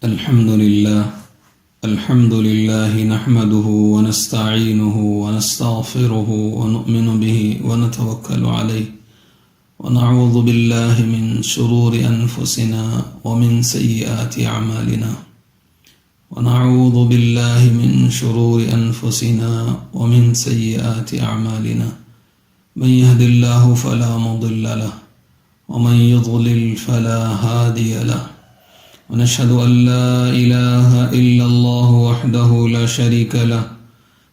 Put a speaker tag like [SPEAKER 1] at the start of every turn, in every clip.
[SPEAKER 1] الحمد لله نحمده ونستعينه ونستغفره ونؤمن به ونتوكل عليه ونعوذ بالله من شرور أنفسنا ومن سيئات أعمالنا من يهد الله فلا مضل له ومن يضلل فلا هادي له ونشهد أن لا إله إلا الله وحده لا شريك له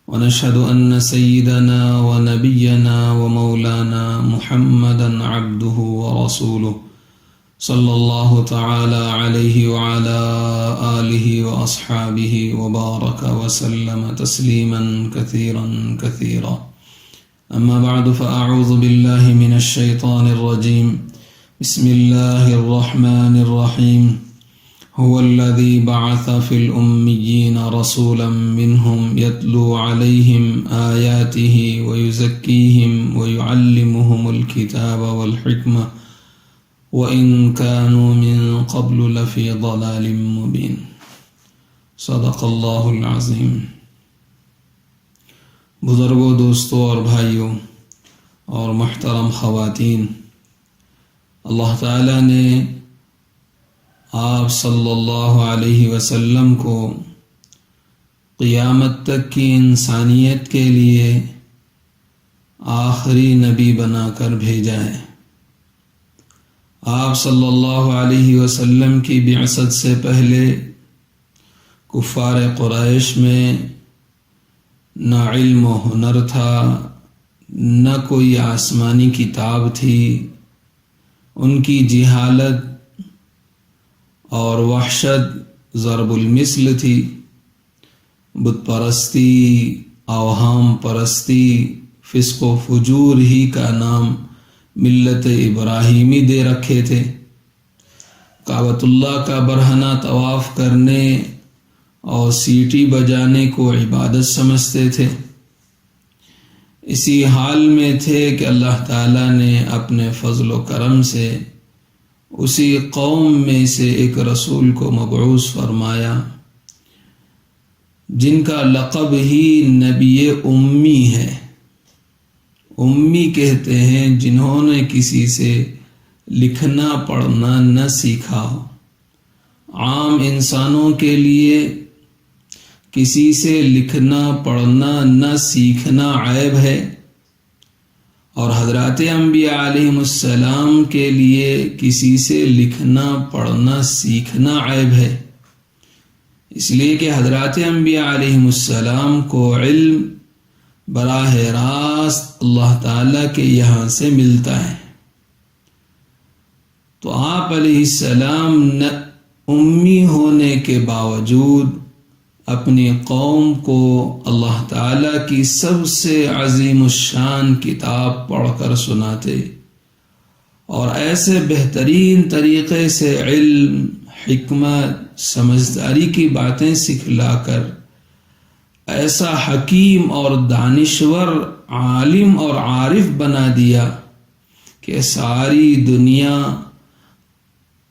[SPEAKER 1] ونشهد أن سيدنا ونبينا ومولانا محمدا عبده ورسوله صلى الله تعالى عليه وعلى آله وأصحابه وبارك وسلم تسليما كثيرا أما بعد فأعوذ بالله من الشيطان الرجيم بسم الله الرحمن الرحيم هو الذي بعث في الأميين رسولا منهم يتلو عليهم آياته ويزكيهم ويعلمهم الكتاب والحكمة وإن كانوا من قبل لفي ضلال مبين صدق الله العظيم۔ بزرگوں، دوستوں اور بھائیوں اور محترم خواتین، اللہ تعالیٰ نے آپ صلی اللہ علیہ وسلم کو قیامت تک کی انسانیت کے لیے آخری نبی بنا کر بھیجا ہے۔ آپ صلی اللہ علیہ وسلم کی بعثت سے پہلے کفار قریش میں نہ علم و ہنر تھا، نہ کوئی آسمانی کتاب تھی۔ ان کی جہالت اور وحشت ضرب المثل تھی۔ بت پرستی، اوہام پرستی، فسق و فجور ہی کا نام ملت ابراہیمی دے رکھے تھے۔ کعبۃ اللہ کا برہنہ طواف کرنے اور سیٹی بجانے کو عبادت سمجھتے تھے۔ اسی حال میں تھے کہ اللہ تعالیٰ نے اپنے فضل و کرم سے اسی قوم میں سے ایک رسول کو مبعوث فرمایا جن کا لقب ہی نبی امی ہے۔ امی کہتے ہیں جنہوں نے کسی سے لکھنا پڑھنا نہ سیکھا ہو۔ عام انسانوں کے لیے کسی سے لکھنا پڑھنا نہ سیکھنا عیب ہے، اور حضرات انبیاء علیہم السلام کے لیے کسی سے لکھنا پڑھنا سیکھنا عیب ہے، اس لیے کہ حضرات انبیاء علیہم السلام کو علم براہ راست اللہ تعالیٰ کے یہاں سے ملتا ہے۔ تو آپ علیہ السلام امی ہونے کے باوجود اپنی قوم کو اللہ تعالیٰ کی سب سے عظیم الشان کتاب پڑھ کر سناتے، اور ایسے بہترین طریقے سے علم، حکمت، سمجھداری کی باتیں سکھلا کر ایسا حکیم اور دانشور، عالم اور عارف بنا دیا کہ ساری دنیا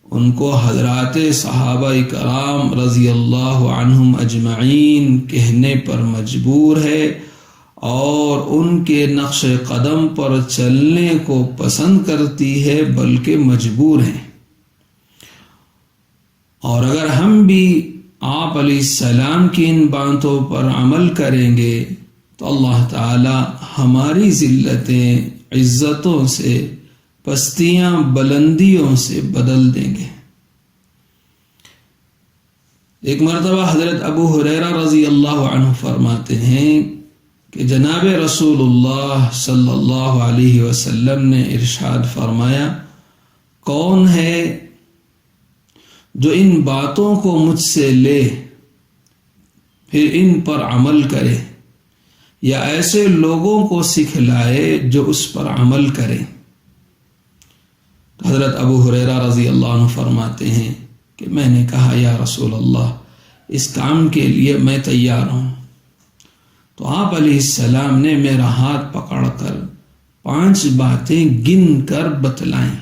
[SPEAKER 1] ان کو حضرات صحابہ کرام رضی اللہ عنہم اجمعین کہنے پر مجبور ہے، اور ان کے نقش قدم پر چلنے کو پسند کرتی ہے، بلکہ مجبور ہیں۔ اور اگر ہم بھی آپ علیہ السلام کی ان باتوں پر عمل کریں گے تو اللہ تعالی ہماری ذلتیں عزتوں سے، پستیاں بلندیوں سے بدل دیں گے۔ ایک مرتبہ حضرت ابو ہریرہ رضی اللہ عنہ فرماتے ہیں کہ جناب رسول اللہ صلی اللہ علیہ وسلم نے ارشاد فرمایا، کون ہے جو ان باتوں کو مجھ سے لے پھر ان پر عمل کرے، یا ایسے لوگوں کو سکھلائے جو اس پر عمل کریں؟ حضرت ابو ہریرہ رضی اللہ عنہ فرماتے ہیں کہ میں نے کہا، یا رسول اللہ، اس کام کے لیے میں تیار ہوں۔ تو آپ علیہ السلام نے میرا ہاتھ پکڑ کر 5 باتیں گن کر بتلائیں۔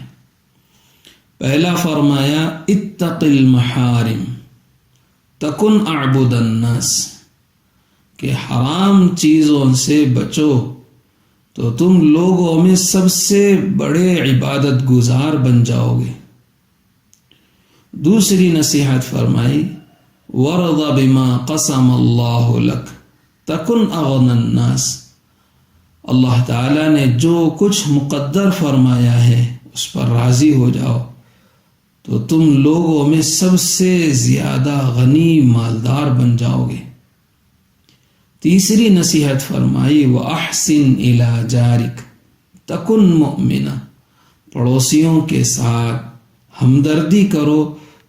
[SPEAKER 1] پہلا فرمایا اتق المحارم، تکن اعبد الناس، کہ حرام چیزوں سے بچو تو تم لوگوں میں سب سے بڑے عبادت گزار بن جاؤ گے۔ دوسری نصیحت فرمائی وَرَضَ بِمَا قَسَمَ اللَّهُ لَكَ تَكُنْ أَغْنَى النَّاسِ، اللہ تعالیٰ نے جو کچھ مقدر فرمایا ہے اس پر راضی ہو جاؤ تو تم لوگوں میں سب سے زیادہ غنی مالدار بن جاؤ گے۔ تیسری نصیحت فرمائی وَأَحْسِنْ إِلَى جَارِكَ تَكُنْ مُؤْمِنًا، پڑوسیوں کے ساتھ ہمدردی کرو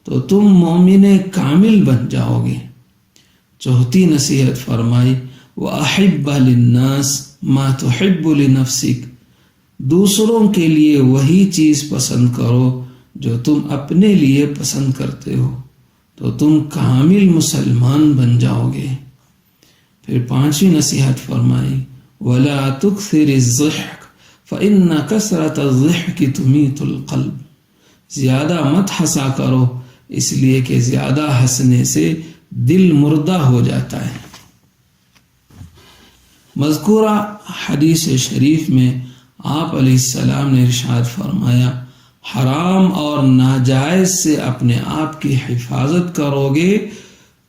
[SPEAKER 1] تو تم مومن کامل بن جاؤ گے۔ چوتھی نصیحت فرمائی وَأَحِبَّ لِلنَّاسِ مَا تُحِبُّ لِنَفْسِكَ، دوسروں کے لیے وہی چیز پسند کرو جو تم اپنے لیے پسند کرتے ہو تو تم کامل مسلمان بن جاؤ گے۔ پھر پانچویں نصیحت فرمائی وَلَا تُكْثِرِ الضِّحْكَ فَإِنَّ كَثْرَةَ الضِّحْكِ تُمِيتُ الْقَلْبَ، زیادہ مت ہنسا کرو اس لیے کہ زیادہ ہنسنے سے دل مردہ ہو جاتا ہے۔ مذکورہ حدیث شریف میں آپ علیہ السلام نے ارشاد فرمایا حرام اور ناجائز سے اپنے آپ کی حفاظت کرو گے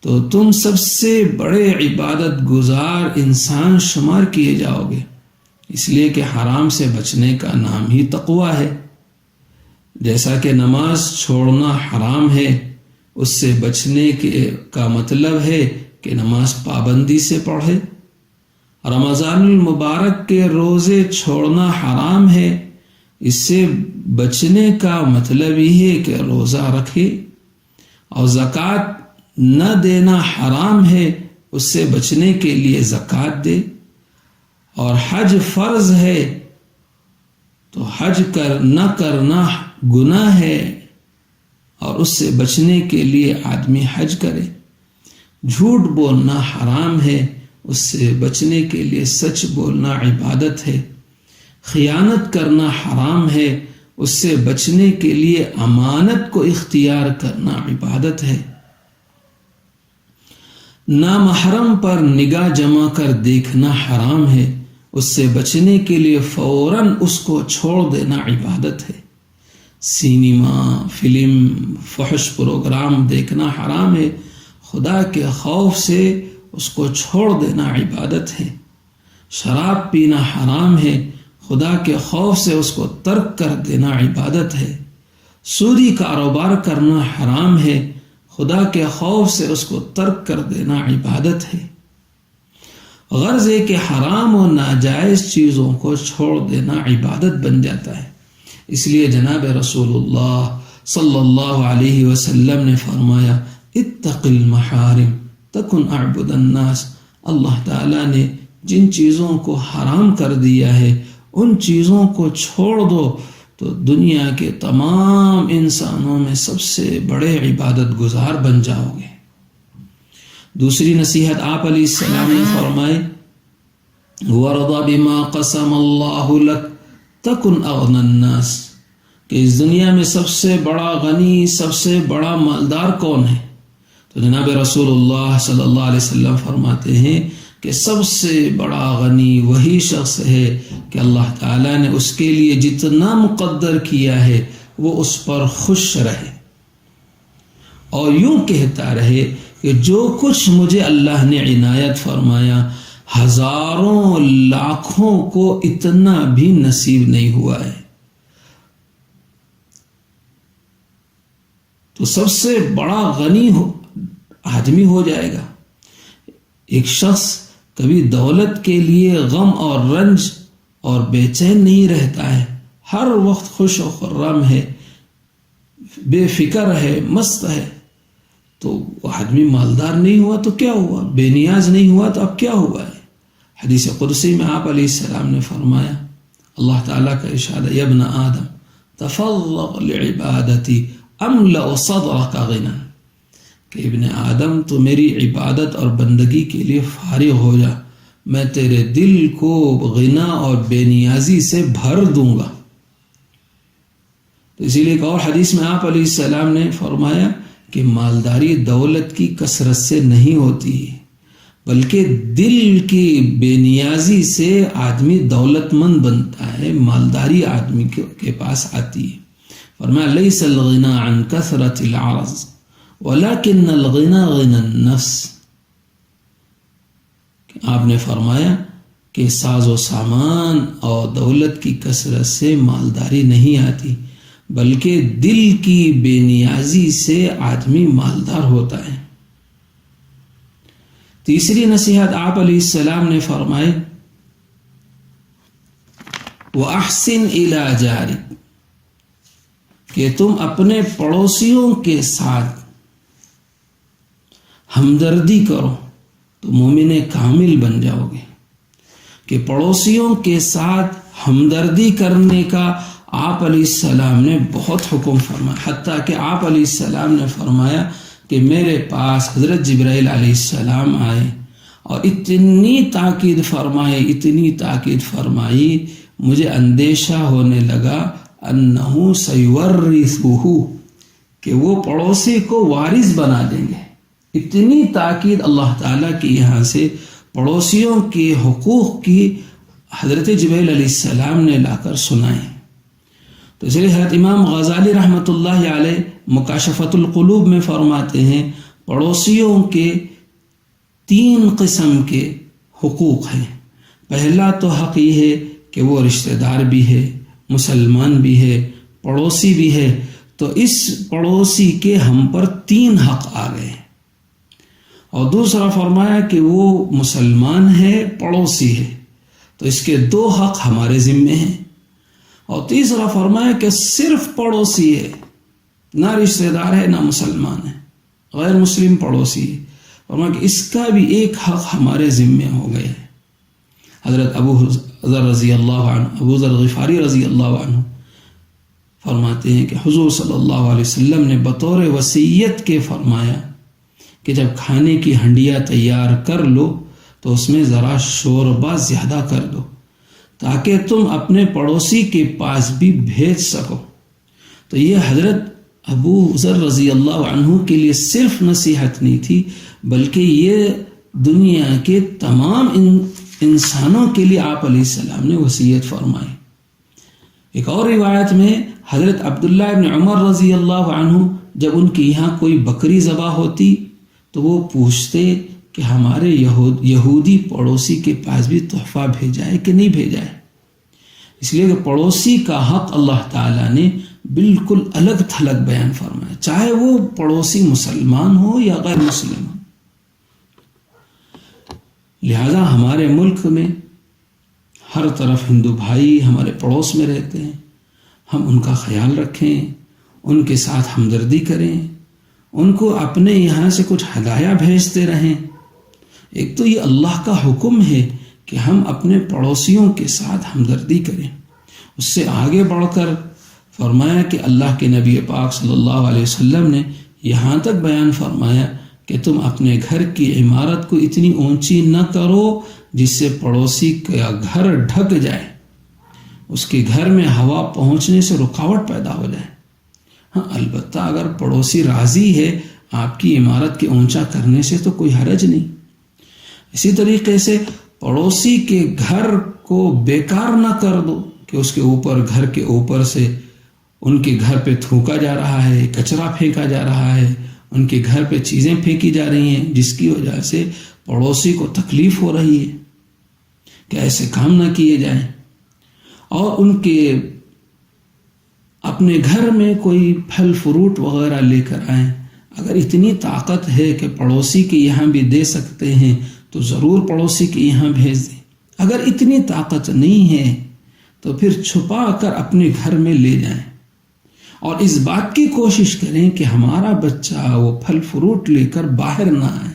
[SPEAKER 1] تو تم سب سے بڑے عبادت گزار انسان شمار کیے جاؤ گے، اس لیے کہ حرام سے بچنے کا نام ہی تقوی ہے۔ جیسا کہ نماز چھوڑنا حرام ہے، اس سے بچنے کا مطلب ہے کہ نماز پابندی سے پڑھے۔ رمضان المبارک کے روزے چھوڑنا حرام ہے، اس سے بچنے کا مطلب یہ ہے کہ روزہ رکھے۔ اور زکوٰۃ نہ دینا حرام ہے، اس سے بچنے کے لیے زکوٰۃ دے۔ اور حج فرض ہے تو حج نہ کرنا گناہ ہے، اور اس سے بچنے کے لیے آدمی حج کرے۔ جھوٹ بولنا حرام ہے، اس سے بچنے کے لیے سچ بولنا عبادت ہے۔ خیانت کرنا حرام ہے، اس سے بچنے کے لیے امانت کو اختیار کرنا عبادت ہے۔ نامحرم پر نگاہ جما کر دیکھنا حرام ہے، اس سے بچنے کے لیے فوراً اس کو چھوڑ دینا عبادت ہے۔ سینما، فلم، فحش پروگرام دیکھنا حرام ہے، خدا کے خوف سے اس کو چھوڑ دینا عبادت ہے۔ شراب پینا حرام ہے، خدا کے خوف سے اس کو ترک کر دینا عبادت ہے۔ سودی کاروبار کرنا حرام ہے، خدا کے خوف سے اس کو ترک کر دینا عبادت ہے۔ غرض ہے کہ حرام و ناجائز چیزوں کو چھوڑ دینا عبادت بن جاتا ہے۔ اس لیے جناب رسول اللہ صلی اللہ علیہ وسلم نے فرمایا اتق المحارم تکن اعبد الناس، اللہ تعالیٰ نے جن چیزوں کو حرام کر دیا ہے ان چیزوں کو چھوڑ دو تو دنیا کے تمام انسانوں میں سب سے بڑے عبادت گزار بن جاؤ گے۔ دوسری نصیحت آپ علیہ السلام نے فرمائی وَرَضَ بِمَا قَسَمَ اللَّهُ لَكَ تَكُنْ أَغْنَى النَّاسِ، کہ اس دنیا میں سب سے بڑا غنی، سب سے بڑا مالدار کون ہے؟ تو جناب رسول اللہ صلی اللہ علیہ وسلم فرماتے ہیں کہ سب سے بڑا غنی وہی شخص ہے کہ اللہ تعالیٰ نے اس کے لیے جتنا مقدر کیا ہے وہ اس پر خوش رہے اور یوں کہتا رہے کہ جو کچھ مجھے اللہ نے عنایت فرمایا ہزاروں لاکھوں کو اتنا بھی نصیب نہیں ہوا ہے۔ تو سب سے بڑا غنی آدمی ہو جائے گا۔ ایک شخص کبھی دولت کے لیے غم اور رنج اور بے چین نہیں رہتا ہے، ہر وقت خوش و خرم ہے، بے فکر ہے، مست ہے، تو وہ آدمی مالدار نہیں ہوا تو کیا ہوا، بے نیاز نہیں ہوا تو اب کیا ہوا ہے۔ حدیث قدسی میں آپ علیہ السلام نے فرمایا، اللہ تعالیٰ کا ارشاد ہے یا ابن آدم تفرغ لعبادتی املأ صدرک غنا، کہ ابن آدم تو میری عبادت اور بندگی کے لیے فارغ ہو جا، میں تیرے دل کو غنا اور بے نیازی سے بھر دوں گا۔ تو اسی لیے ایک اور حدیث میں آپ علیہ السلام نے فرمایا کہ مالداری دولت کی کثرت سے نہیں ہوتی ہے، بلکہ دل کی بے نیازی سے آدمی دولت مند بنتا ہے، مالداری آدمی کے پاس آتی ہے۔ فرمایا لیس الغنى عن کثرت العرض ولكن الغنى غنى النفس۔ آپ نے فرمایا کہ ساز و سامان اور دولت کی کثرت سے مالداری نہیں آتی، بلکہ دل کی بے نیازی سے آدمی مالدار ہوتا ہے۔ تیسری نصیحت آپ علیہ السلام نے فرمائی وَأَحْسِنْ إِلَى جَارِكَ، کہ تم اپنے پڑوسیوں کے ساتھ ہمدردی کرو تو مومن کامل بن جاؤ گے۔ کہ پڑوسیوں کے ساتھ ہمدردی کرنے کا آپ علیہ السلام نے بہت حکم فرمایا، حتیٰ کہ آپ علیہ السلام نے فرمایا کہ میرے پاس حضرت جبرائیل علیہ السلام آئے اور اتنی تاکید فرمائی مجھے اندیشہ ہونے لگا انہو سیورثہ، کہ وہ پڑوسی کو وارث بنا دیں گے۔ اتنی تاکید اللہ تعالیٰ کی یہاں سے پڑوسیوں کے حقوق کی حضرت جبرائیل علیہ السلام نے لا کر سنائے۔ تو اس لیے حضرت امام غزالی رحمۃ اللہ علیہ مکاشفۃ القلوب میں فرماتے ہیں پڑوسیوں کے 3 قسم کے حقوق ہیں۔ پہلا تو حق یہ ہے کہ وہ رشتہ دار بھی ہے، مسلمان بھی ہے، پڑوسی بھی ہے، تو اس پڑوسی کے ہم پر 3 حق آ گئے۔ اور دوسرا فرمایا کہ وہ مسلمان ہے، پڑوسی ہے، تو اس کے 2 حق ہمارے ذمے ہیں۔ اور تیسرا فرمایا کہ صرف پڑوسی ہے، نہ رشتہ دار ہے نہ مسلمان ہے، غیر مسلم پڑوسی ہے، فرمایا کہ اس کا بھی 1 حق ہمارے ذمے ہو گئے۔ حضرت ابو ذر غفاری رضی اللہ عنہ فرماتے ہیں کہ حضور صلی اللہ علیہ وسلم نے بطور وصیت کے فرمایا کہ جب کھانے کی ہنڈیاں تیار کر لو تو اس میں ذرا شوربہ زیادہ کر دو تاکہ تم اپنے پڑوسی کے پاس بھی بھیج سکو۔ تو یہ حضرت ابو ذر رضی اللہ عنہ کے لیے صرف نصیحت نہیں تھی، بلکہ یہ دنیا کے تمام انسانوں کے لیے آپ علیہ السلام نے وصیت فرمائی۔ ایک اور روایت میں حضرت عبداللہ ابن عمر رضی اللہ عنہ جب ان کے یہاں کوئی بکری ذبح ہوتی تو وہ پوچھتے کہ ہمارے یہودی پڑوسی کے پاس بھی تحفہ بھیجا ہے کہ نہیں بھیجا ہے۔ اس لیے کہ پڑوسی کا حق اللہ تعالیٰ نے بالکل الگ تھلگ بیان فرمایا، چاہے وہ پڑوسی مسلمان ہو یا غیر مسلم ہو۔ لہذا ہمارے ملک میں ہر طرف ہندو بھائی ہمارے پڑوس میں رہتے ہیں، ہم ان کا خیال رکھیں، ان کے ساتھ ہمدردی کریں، ان کو اپنے یہاں سے کچھ ہدایہ بھیجتے رہیں۔ ایک تو یہ اللہ کا حکم ہے کہ ہم اپنے پڑوسیوں کے ساتھ ہمدردی کریں۔ اس سے آگے بڑھ کر فرمایا کہ اللہ کے نبی پاک صلی اللہ علیہ وسلم نے یہاں تک بیان فرمایا کہ تم اپنے گھر کی عمارت کو اتنی اونچی نہ کرو جس سے پڑوسی کا گھر ڈھک جائے، اس کے گھر میں ہوا پہنچنے سے رکاوٹ پیدا ہو جائے۔ ہاں البتہ اگر پڑوسی راضی ہے آپ کی عمارت کے اونچا کرنے سے تو کوئی حرج نہیں۔ اسی طریقے سے پڑوسی کے گھر کو بیکار نہ کر دو کہ اس کے اوپر، گھر کے اوپر سے ان کے گھر پہ تھوکا جا رہا ہے، کچرا پھینکا جا رہا ہے، ان کے گھر پہ چیزیں پھینکی جا رہی ہیں جس کی وجہ سے پڑوسی کو تکلیف ہو رہی ہے، کہ ایسے کام نہ کیے جائیں۔ اور ان کے اپنے گھر میں کوئی پھل فروٹ وغیرہ لے کر آئیں، اگر اتنی طاقت ہے کہ پڑوسی کے یہاں بھی دے سکتے ہیں تو ضرور پڑوسی کے یہاں بھیج دیں۔ اگر اتنی طاقت نہیں ہے تو پھر چھپا کر اپنے گھر میں لے جائیں، اور اس بات کی کوشش کریں کہ ہمارا بچہ وہ پھل فروٹ لے کر باہر نہ آئے،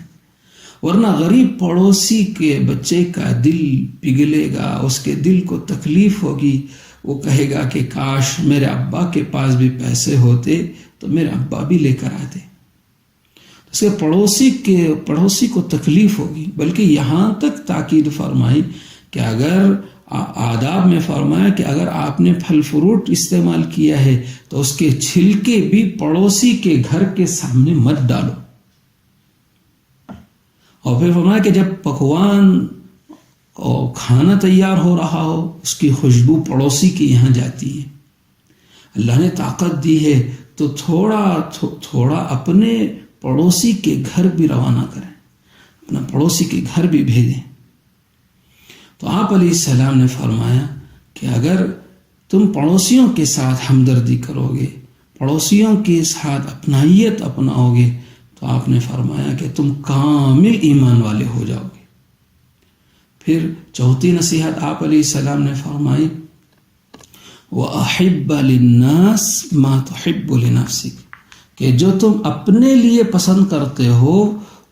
[SPEAKER 1] ورنہ غریب پڑوسی کے بچے کا دل پگھلے گا، اس کے دل کو تکلیف ہوگی، وہ کہے گا کہ کاش میرے ابا کے پاس بھی پیسے ہوتے تو میرے ابا بھی لے کر آتے۔ اس کے پڑوسی کو تکلیف ہوگی۔ بلکہ یہاں تک تاکید فرمائی کہ اگر آداب میں فرمایا کہ اگر آپ نے پھل فروٹ استعمال کیا ہے تو اس کے چھلکے بھی پڑوسی کے گھر کے سامنے مت ڈالو. اور پھر فرمایا کہ جب پکوان اور کھانا تیار ہو رہا ہو اس کی خوشبو پڑوسی کے یہاں جاتی ہے. اللہ نے طاقت دی ہے تو تھوڑا اپنے پڑوسی کے گھر بھی روانہ کریں، اپنا پڑوسی کے گھر بھی بھیجیں. تو آپ علیہ السلام نے فرمایا کہ اگر تم پڑوسیوں کے ساتھ ہمدردی کرو گے، پڑوسیوں کے ساتھ اپنائیت اپناؤ گے، تو آپ نے فرمایا کہ تم کامل ایمان والے ہو جاؤ گے. پھر چوتھی نصیحت آپ علیہ السلام نے فرمائی وَأَحِبَّ لِلنَّاسِ مَا تُحِبُّ لِنَفْسِكَ، کہ جو تم اپنے لیے پسند کرتے ہو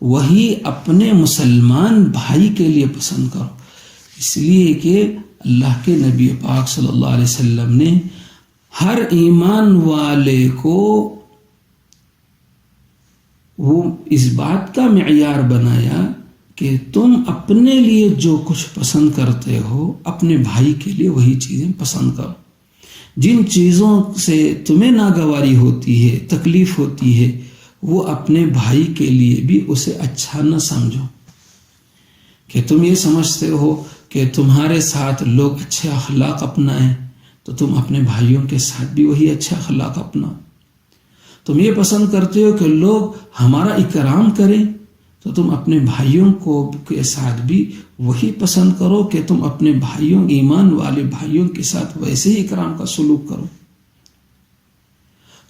[SPEAKER 1] وہی اپنے مسلمان بھائی کے لیے پسند کرو. اس لیے کہ اللہ کے نبی پاک صلی اللہ علیہ وسلم نے ہر ایمان والے کو وہ اس بات کا معیار بنایا کہ تم اپنے لیے جو کچھ پسند کرتے ہو اپنے بھائی کے لیے وہی چیزیں پسند کرو. جن چیزوں سے تمہیں ناگواری ہوتی ہے، تکلیف ہوتی ہے، وہ اپنے بھائی کے لیے بھی اسے اچھا نہ سمجھو. کہ تم یہ سمجھتے ہو کہ تمہارے ساتھ لوگ اچھے اخلاق اپنائیں تو تم اپنے بھائیوں کے ساتھ بھی وہی اچھے اخلاق اپناؤ. تم یہ پسند کرتے ہو کہ لوگ ہمارا اکرام کریں تو تم اپنے بھائیوں کے ساتھ بھی وہی پسند کرو کہ تم اپنے بھائیوں، ایمان والے بھائیوں کے ساتھ ویسے ہی اکرام کا سلوک کرو.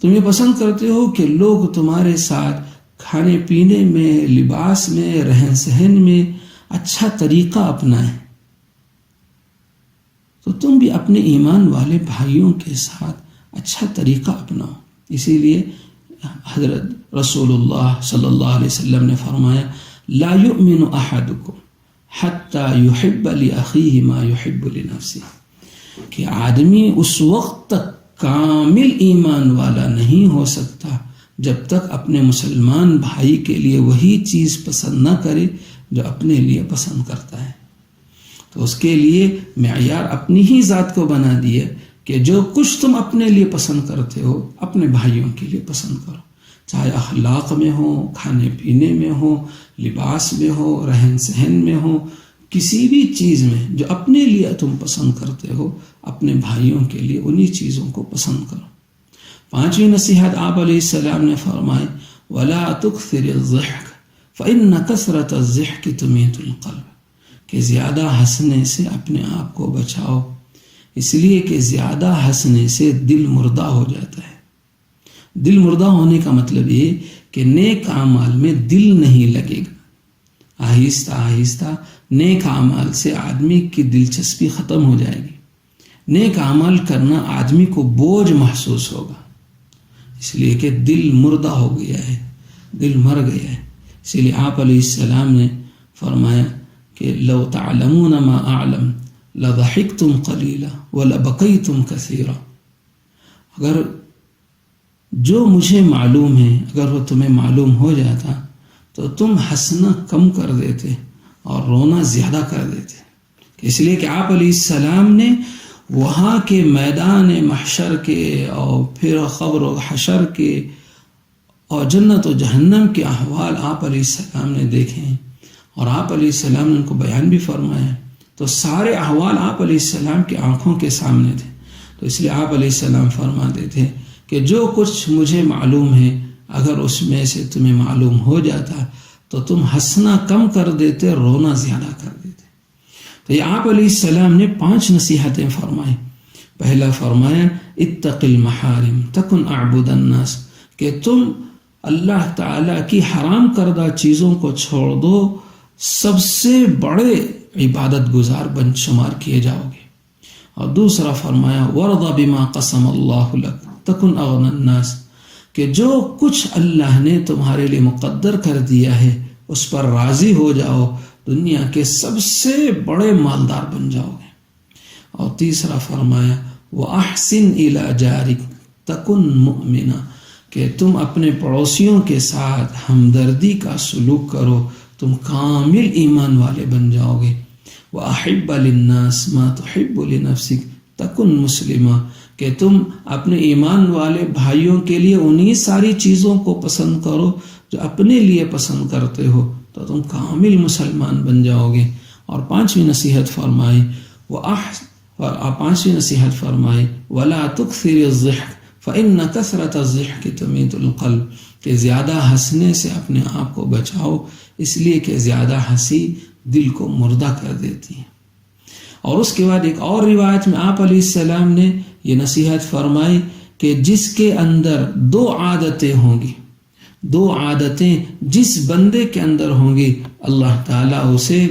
[SPEAKER 1] تم یہ پسند کرتے ہو کہ لوگ تمہارے ساتھ کھانے پینے میں، لباس میں، رہن سہن میں اچھا طریقہ اپنائیں تو تم بھی اپنے ایمان والے بھائیوں کے ساتھ اچھا طریقہ اپناؤ. اسی لیے حضرت رسول اللہ صلی اللہ علیہ وسلم نے فرمایا لا یؤمن احدکم حتی یحب لأخیہ ما یحب لنفسہ، کہ آدمی اس وقت تک کامل ایمان والا نہیں ہو سکتا جب تک اپنے مسلمان بھائی کے لیے وہی چیز پسند نہ کرے جو اپنے لیے پسند کرتا ہے. تو اس کے لیے معیار اپنی ہی ذات کو بنا دیا کہ جو کچھ تم اپنے لیے پسند کرتے ہو اپنے بھائیوں کے لیے پسند کرو، چاہے اخلاق میں ہو، کھانے پینے میں ہو، لباس میں ہو، رہن سہن میں ہو، کسی بھی چیز میں جو اپنے لیے تم پسند کرتے ہو اپنے بھائیوں کے لیے انہی چیزوں کو پسند کرو. پانچویں نصیحت آپ علیہ السلام نے فرمائی وَلَا تُكْثِرِ الضِّحْكَ فَإِنَّ كَثْرَةَ الضِّحْكِ تُمِيتُ الْقَلْبَ، کہ زیادہ ہنسنے سے اپنے آپ کو بچاؤ، اس لیے کہ زیادہ ہنسنے سے دل مردہ ہو جاتا ہے. دل مردہ ہونے کا مطلب یہ کہ نیک اعمال میں دل نہیں لگے گا. آہستہ آہستہ نیک اعمال سے آدمی کی دلچسپی ختم ہو جائے گی. نیک اعمال کرنا آدمی کو بوجھ محسوس ہوگا، اس لیے کہ دل مردہ ہو گیا ہے، دل مر گیا ہے. اسی لیے آپ علیہ السلام نے فرمایا کہ لو تعلمون ما اعلم لضحکتم قلیلا ولبکیتم کثیرا، اگر جو مجھے معلوم ہے اگر وہ تمہیں معلوم ہو جاتا تو تم ہنسنا کم کر دیتے اور رونا زیادہ کر دیتے. اس لیے کہ آپ علیہ السلام نے وہاں کے میدان محشر کے اور پھر قبر و حشر کے اور جنت و جہنم کے احوال آپ علیہ السلام نے دیکھے ہیں اور آپ علیہ السلام نے ان کو بیان بھی فرمایا. تو سارے احوال آپ علیہ السلام کی آنکھوں کے سامنے تھے. تو اس لیے آپ علیہ السلام فرماتے تھے کہ جو کچھ مجھے معلوم ہے اگر اس میں سے تمہیں معلوم ہو جاتا تو تم ہنسنا کم کر دیتے، رونا زیادہ کر دیتے. تو یہ آپ علیہ السلام نے 5 نصیحتیں فرمائیں. پہلا فرمایا اتق المحارم تکن اعبد الناس، کہ تم اللہ تعالیٰ کی حرام کردہ چیزوں کو چھوڑ دو، سب سے بڑے عبادت گزار بن شمار کیے جاؤ گے. اور دوسرا فرمایا وَرْضَ بِمَا قَسَمَ اللَّهُ لَكَ تَكُنْ أَغْنَى النَّاسِ، کہ جو کچھ اللہ نے تمہارے لیے مقدر کر دیا ہے اس پر راضی ہو جاؤ، دنیا کے سب سے بڑے مالدار بن جاؤ گے. اور تیسرا فرمایا وَأَحْسِنْ إِلَى جَارِكَ تَكُنْ مُؤْمِنًا، کہ تم اپنے پڑوسیوں کے ساتھ ہمدردی کا سلوک کرو، تم کامل ایمان والے بن جاؤ گے. وَأَحِبَّ لِلنَّاسِ مَا تُحِبُّ لِنَفْسِكَ تَكُنْ مُسْلِمًا، کہ تم اپنے ایمان والے بھائیوں کے لیے انہی ساری چیزوں کو پسند کرو جو اپنے لیے پسند کرتے ہو، تو تم کامل مسلمان بن جاؤ گے۔ اور پانچویں نصیحت فرمائی وَلَا تُكْثِرِ الضِّحْكَ فَإِنَّ كَثْرَةَ الضِّحْكِ تُمِيتُ الْقَلْبَ، کہ زیادہ ہنسنے سے اپنے آپ کو بچاؤ، اس لیے کہ زیادہ ہنسی دل کو مردہ کر دیتی ہے۔ اور اس کے بعد ایک اور روایت میں آپ علیہ السلام نے یہ نصیحت فرمائی کہ جس کے اندر دو عادتیں ہوں گی، دو عادتیں جس بندے کے اندر ہوں گی، اللہ تعالیٰ اسے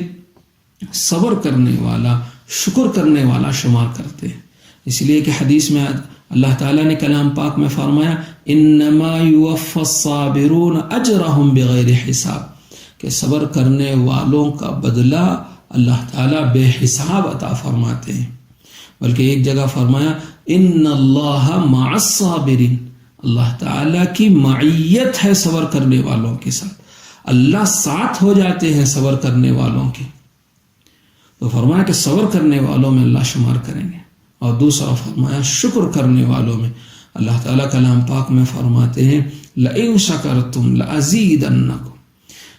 [SPEAKER 1] صبر کرنے والا، شکر کرنے والا شمار کرتے ہیں۔ اس لیے کہ حدیث میں اللہ تعالیٰ نے کلام پاک میں فرمایا انما یوفی الصابرون اجرہم بغیر حساب، کہ صبر کرنے والوں کا بدلہ اللہ تعالیٰ بے حساب عطا فرماتے ہیں۔ بلکہ ایک جگہ فرمایا ان اللہ مع الصابرین، اللہ تعالیٰ کی معیت ہے صبر کرنے والوں کے ساتھ، اللہ ساتھ ہو جاتے ہیں صبر کرنے والوں کے۔ تو فرمایا کہ صبر کرنے والوں میں اللہ شمار کریں گے، اور دوسرا فرمایا شکر کرنے والوں میں۔ اللہ تعالیٰ کلام پاک میں فرماتے ہیں لئن شکرتم لازیدنکم،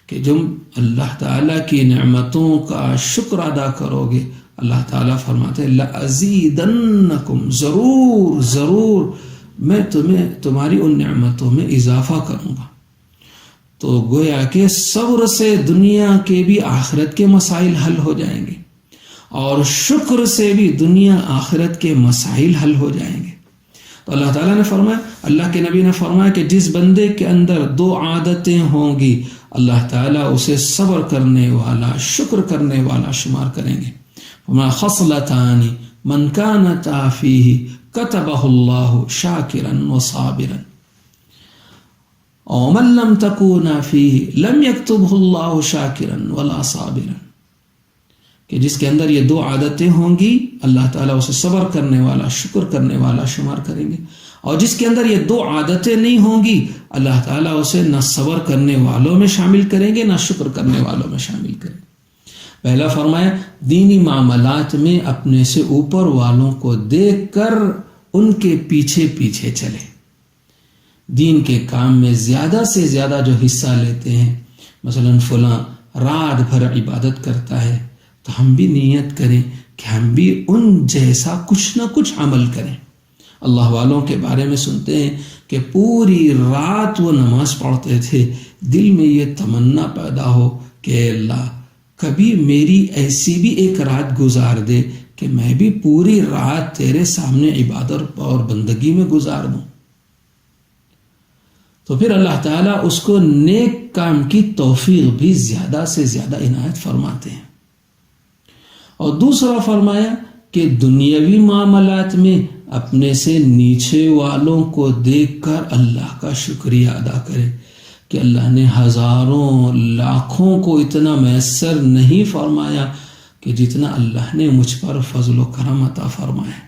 [SPEAKER 1] کہ جب اللہ تعالیٰ کی نعمتوں کا شکر ادا کرو گے، اللہ تعالیٰ فرماتے ہیں لازیدنکم، ضرور ضرور میں تمہاری ان نعمتوں میں اضافہ کروں گا۔ تو گویا کہ صبر سے دنیا کے بھی آخرت کے مسائل حل ہو جائیں گے، اور شکر سے بھی دنیا آخرت کے مسائل حل ہو جائیں گے۔ تو اللہ تعالیٰ نے فرمایا، اللہ کے نبی نے فرمایا کہ جس بندے کے اندر دو عادتیں ہوں گی، اللہ تعالیٰ اسے صبر کرنے والا، شکر کرنے والا شمار کریں گے۔ وَمَا خَصْلَتَانِ مَنْ كَانَتَا فِيهِ كَتَبَهُ اللَّهُ شَاكِرًا وَصَابِرًا وَمَنْ لَمْ تَكُونَا فِيهِ لَمْ يَكْتُبْهُ اللَّهُ شَاكِرًا وَلَا صَابِرًا، کہ جس کے اندر یہ دو عادتیں ہوں گی، اللہ تعالیٰ اسے صبر کرنے والا، شکر کرنے والا شمار کریں گے۔ اور جس کے اندر یہ دو عادتیں نہیں ہوں گی، اللہ تعالیٰ اسے نہ صبر کرنے والوں میں شامل کریں گے، نہ شکر کرنے والوں میں شامل کریں گے۔ پہلا فرمایا دینی معاملات میں اپنے سے اوپر والوں کو دیکھ کر ان کے پیچھے پیچھے چلے، دین کے کام میں زیادہ سے زیادہ جو حصہ لیتے ہیں، مثلا فلاں رات بھر عبادت کرتا ہے، تو ہم بھی نیت کریں کہ ہم بھی ان جیسا کچھ نہ کچھ عمل کریں۔ اللہ والوں کے بارے میں سنتے ہیں کہ پوری رات وہ نماز پڑھتے تھے، دل میں یہ تمنا پیدا ہو کہ اللہ کبھی میری ایسی بھی ایک رات گزار دے کہ میں بھی پوری رات تیرے سامنے عبادت اور بندگی میں گزار دوں۔ تو پھر اللہ تعالیٰ اس کو نیک کام کی توفیق بھی زیادہ سے زیادہ عنایت فرماتے ہیں۔ اور دوسرا فرمایا کہ دنیاوی معاملات میں اپنے سے نیچے والوں کو دیکھ کر اللہ کا شکریہ ادا کرے کہ اللہ نے ہزاروں لاکھوں کو اتنا میسر نہیں فرمایا کہ جتنا اللہ نے مجھ پر فضل و کرم عطا فرمایا۔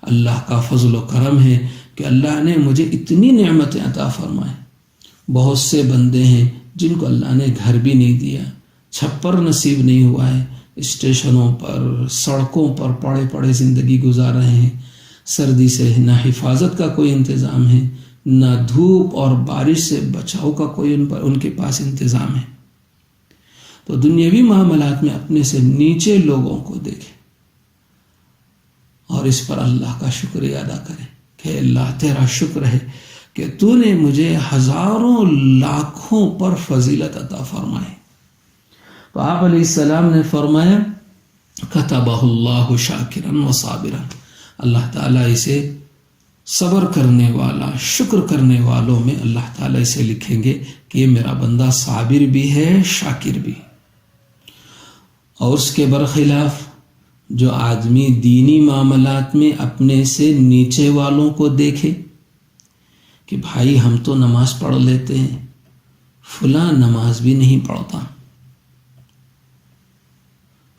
[SPEAKER 1] اللہ کا فضل و کرم ہے کہ اللہ نے مجھے اتنی نعمتیں عطا فرمائیں۔ بہت سے بندے ہیں جن کو اللہ نے گھر بھی نہیں دیا، چھپر نصیب نہیں ہوا ہے، اسٹیشنوں پر، سڑکوں پر پڑے پڑے زندگی گزار رہے ہیں، سردی سے نہ حفاظت کا کوئی انتظام ہے، نہ دھوپ اور بارش سے بچاؤ کا کوئی ان کے پاس انتظام ہے۔ تو دنیاوی معاملات میں اپنے سے نیچے لوگوں کو دیکھیں اور اس پر اللہ کا شکریہ ادا کریں کہ اللہ تیرا شکر ہے کہ تو نے مجھے ہزاروں لاکھوں پر فضیلت عطا فرمائے۔ تو آپ علیہ السلام نے فرمایا کتبہ اللہ شاکرا و صابرا، اللہ تعالیٰ اسے صبر کرنے والا، شکر کرنے والوں میں اللہ تعالیٰ اسے لکھیں گے کہ یہ میرا بندہ صابر بھی ہے، شاکر بھی۔ اور اس کے برخلاف جو آدمی دینی معاملات میں اپنے سے نیچے والوں کو دیکھے کہ بھائی ہم تو نماز پڑھ لیتے ہیں، فلاں نماز بھی نہیں پڑھتا،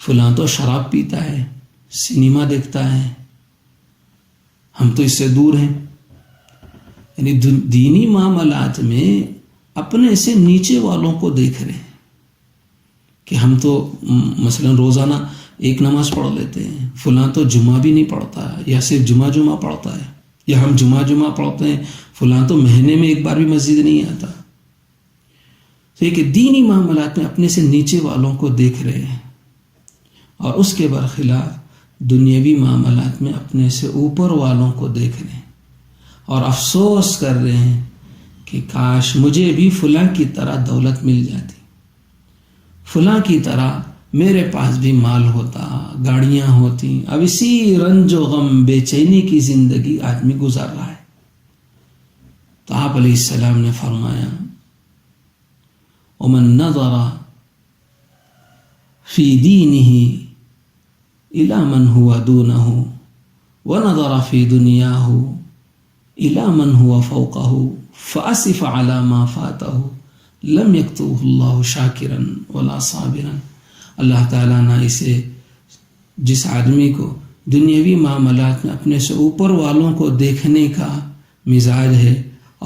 [SPEAKER 1] فلاں تو شراب پیتا ہے، سنیما دیکھتا ہے، ہم تو اس سے دور ہیں۔ یعنی دینی معاملات میں اپنے سے نیچے والوں کو دیکھ رہے ہیں کہ ہم تو مثلا روزانہ ایک نماز پڑھ لیتے ہیں، فلاں تو جمعہ بھی نہیں پڑھتا یا صرف جمعہ پڑھتا ہے، یا ہم جمعہ پڑھتے ہیں، فلاں تو مہینے میں ایک بار بھی مسجد نہیں آتا۔ تو یہ کہ دینی معاملات میں اپنے سے نیچے والوں کو دیکھ رہے ہیں، اور اس کے برخلاف دنیاوی معاملات میں اپنے سے اوپر والوں کو دیکھ رہے ہیں اور افسوس کر رہے ہیں کہ کاش مجھے بھی فلاں کی طرح دولت مل جاتی، فلاں کی طرح میرے پاس بھی مال ہوتا، گاڑیاں ہوتی۔ اب اسی رنج و غم، بے چینی کی زندگی آدمی گزار رہا ہے۔ تو آپ علیہ السلام نے فرمایا وَمَن نَظَرَ فِي دِينِهِ إِلَى مَنْ هُوَ دُونَهُ وَنَظَرَ فِي دُنْيَاهُ إِلَى مَنْ هُوَ فَوْقَهُ فَأَسِفَ عَلَى مَا فَاتَهُ لَمْ يَكْتُبْهُ اللَّهُ شَاكِرًا وَلَا صَابِرًا۔ اللہ تعالیٰ نہ اسے، جس آدمی کو دنیاوی معاملات میں اپنے سے اوپر والوں کو دیکھنے کا مزاج ہے